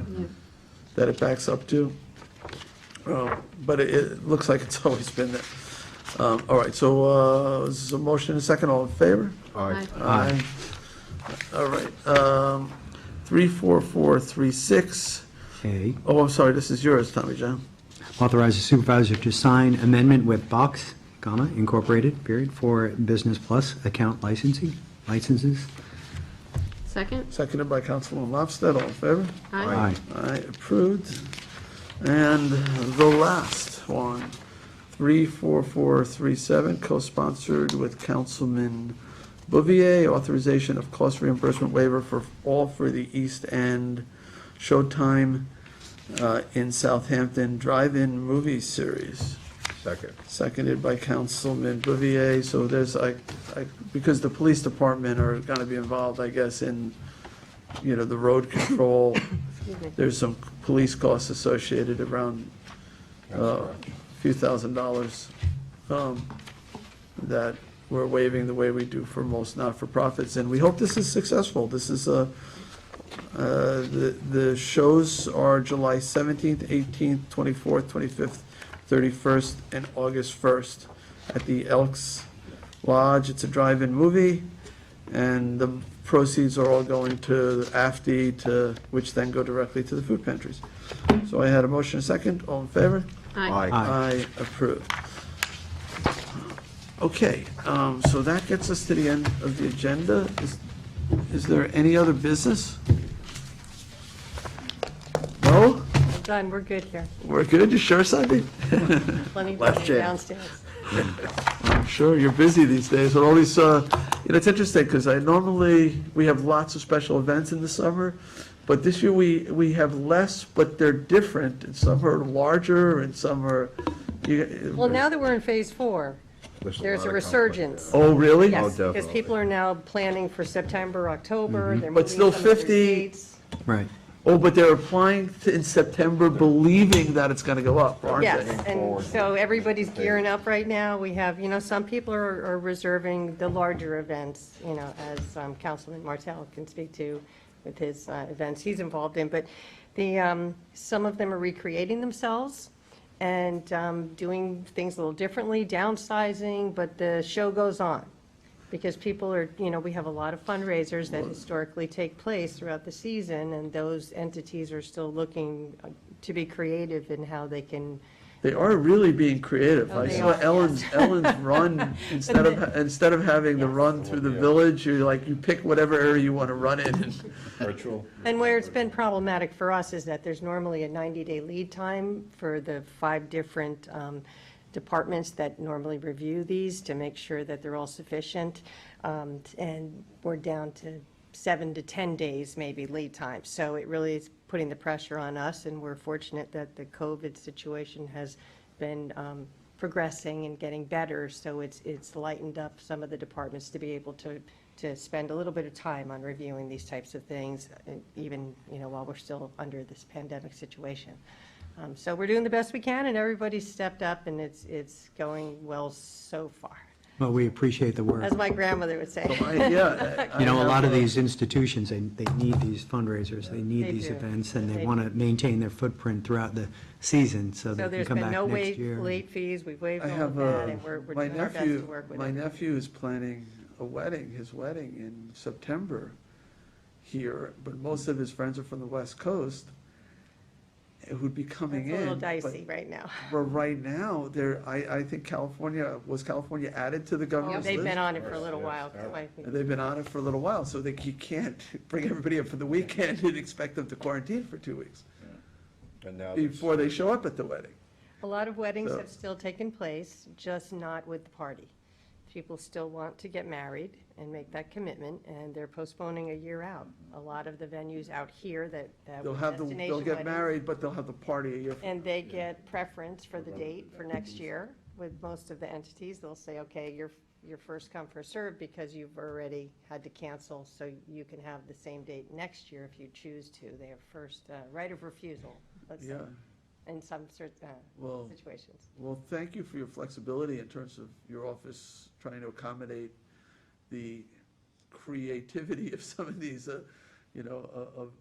that it backs up to. But it looks like it's always been there. All right, so this is a motion and a second, all in favor? Aye. Aye. All right, 34436. Okay. Oh, I'm sorry, this is yours, Tommy John. Authorize the supervisor to sign amendment with Box, Incorporated, period, for Business Plus account licenses. Second? Seconded by Councilman Lofstad, all in favor? Aye. Aye, approved. And the last one, 34437, co-sponsored with Councilman Bouvier, authorization of cost reimbursement waiver for the East End Showtime in Southampton Drive-In Movie Series. Second. Seconded by Councilman Bouvier. So there's, because the police department are going to be involved, I guess, in, the road control. There's some police costs associated around a few $1,000s that we're waiving the way we do for most not-for-profits. And we hope this is successful. This is The shows are July 17th, 18th, 24th, 25th, 31st, and August 1st at the Elks Lodge. It's a drive-in movie, and the proceeds are all going to AFD, which then go directly to the food pantries. So I had a motion, a second. All in favor? Aye. I approve. Okay, so that gets us to the end of the agenda. Is there any other business? No? We're done, we're good here. We're good? You sure, Sunday? Plenty Last to do chance. downstairs. I'm sure you're busy these days with all these, it's interesting because we have lots of special events in the summer, but this year we have less, but they're different. And some are larger and some are. Well, now that we're in phase 4, There's there's lot a of resurgence. Oh, really? Yes, Oh, because definitely. people are now planning for September, October, they're But moving still some of their 50 dates. Right. Oh, but they're applying in September believing that it's going to go up, aren't Yes, they? and so everybody's gearing up right now. We have, some people are reserving the larger events, as Councilman Martell can speak to with his events he's involved in. But some of them are recreating themselves and doing things a little differently, downsizing, but the show goes on. Because people are, we have a lot of fundraisers that historically take place throughout the season, and those entities are still looking to be creative in how they can. They are really being creative. Oh, I they saw are, Ellen's run, instead of having the run through the village, you pick whatever area you want to run in. Virtual. And where it's been problematic for us is that there's normally a 90-day lead time for the 5 different departments that normally review these to make sure that they're all sufficient. And we're down to 7 to 10 days maybe lead time. So it really is putting the pressure on us, and we're fortunate that the COVID situation has been progressing and getting better. So it's lightened up some of the departments to be able to spend a little bit of time on reviewing these types of things, even, while we're still under this pandemic situation. So we're doing the best we can, and everybody's stepped up, and it's going well so far, Well, we appreciate the work. as my grandmother would say. Yeah. A lot of these institutions, they need these fundraisers, they need They these do. events, and they They want to maintain their footprint throughout the season, so So they can there's come been back no next year. late fees, we've waived I all of have that, and we're my doing our best to work with my it. nephew is planning his wedding in September here, but most of his friends are from the West Coast who'd be coming It's in. a little but- dicey right now. But right now, I think was California added to the governor's list? They've been on it for a little Yes, while. yes. I think. And they've been on it for a little while, so you can't bring everybody up for the weekend and expect them to quarantine for 2 weeks And now there's- before they show up at the wedding. A lot of weddings So- have still taken place, just not with the party. People still want to get married and make that commitment, and they're postponing a year out. A lot of the venues out here that They'll were have destination they'll get weddings, married, but they'll have the party a year from and they get preference for the date for next year. With most of the entities, they'll say, okay, you're first come, first served, because you've already had to cancel, so you can have the same date next year if you choose to. They have first right of refusal, let's say, Yeah. in some Well- situations. Well, thank you for your flexibility in terms of your office trying to accommodate the creativity of some of these,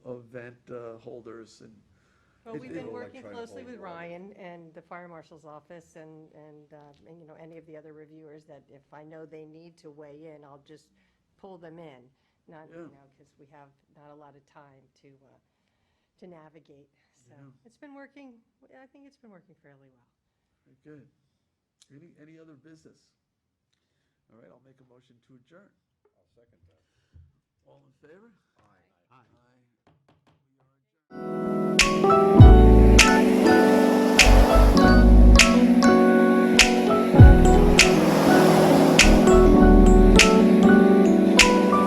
event holders and. Well, we've It- been it- working closely with Ryan and the fire marshal's office and any of the other reviewers that if I know they need to weigh in, I'll just pull them in. Not, Yeah. because we have not a lot of time to navigate. So Yeah. it's been working, I think it's been working fairly well. Very good. Any other business? All right, I'll make a motion to adjourn. I'll second that. All in favor? Aye. Aye.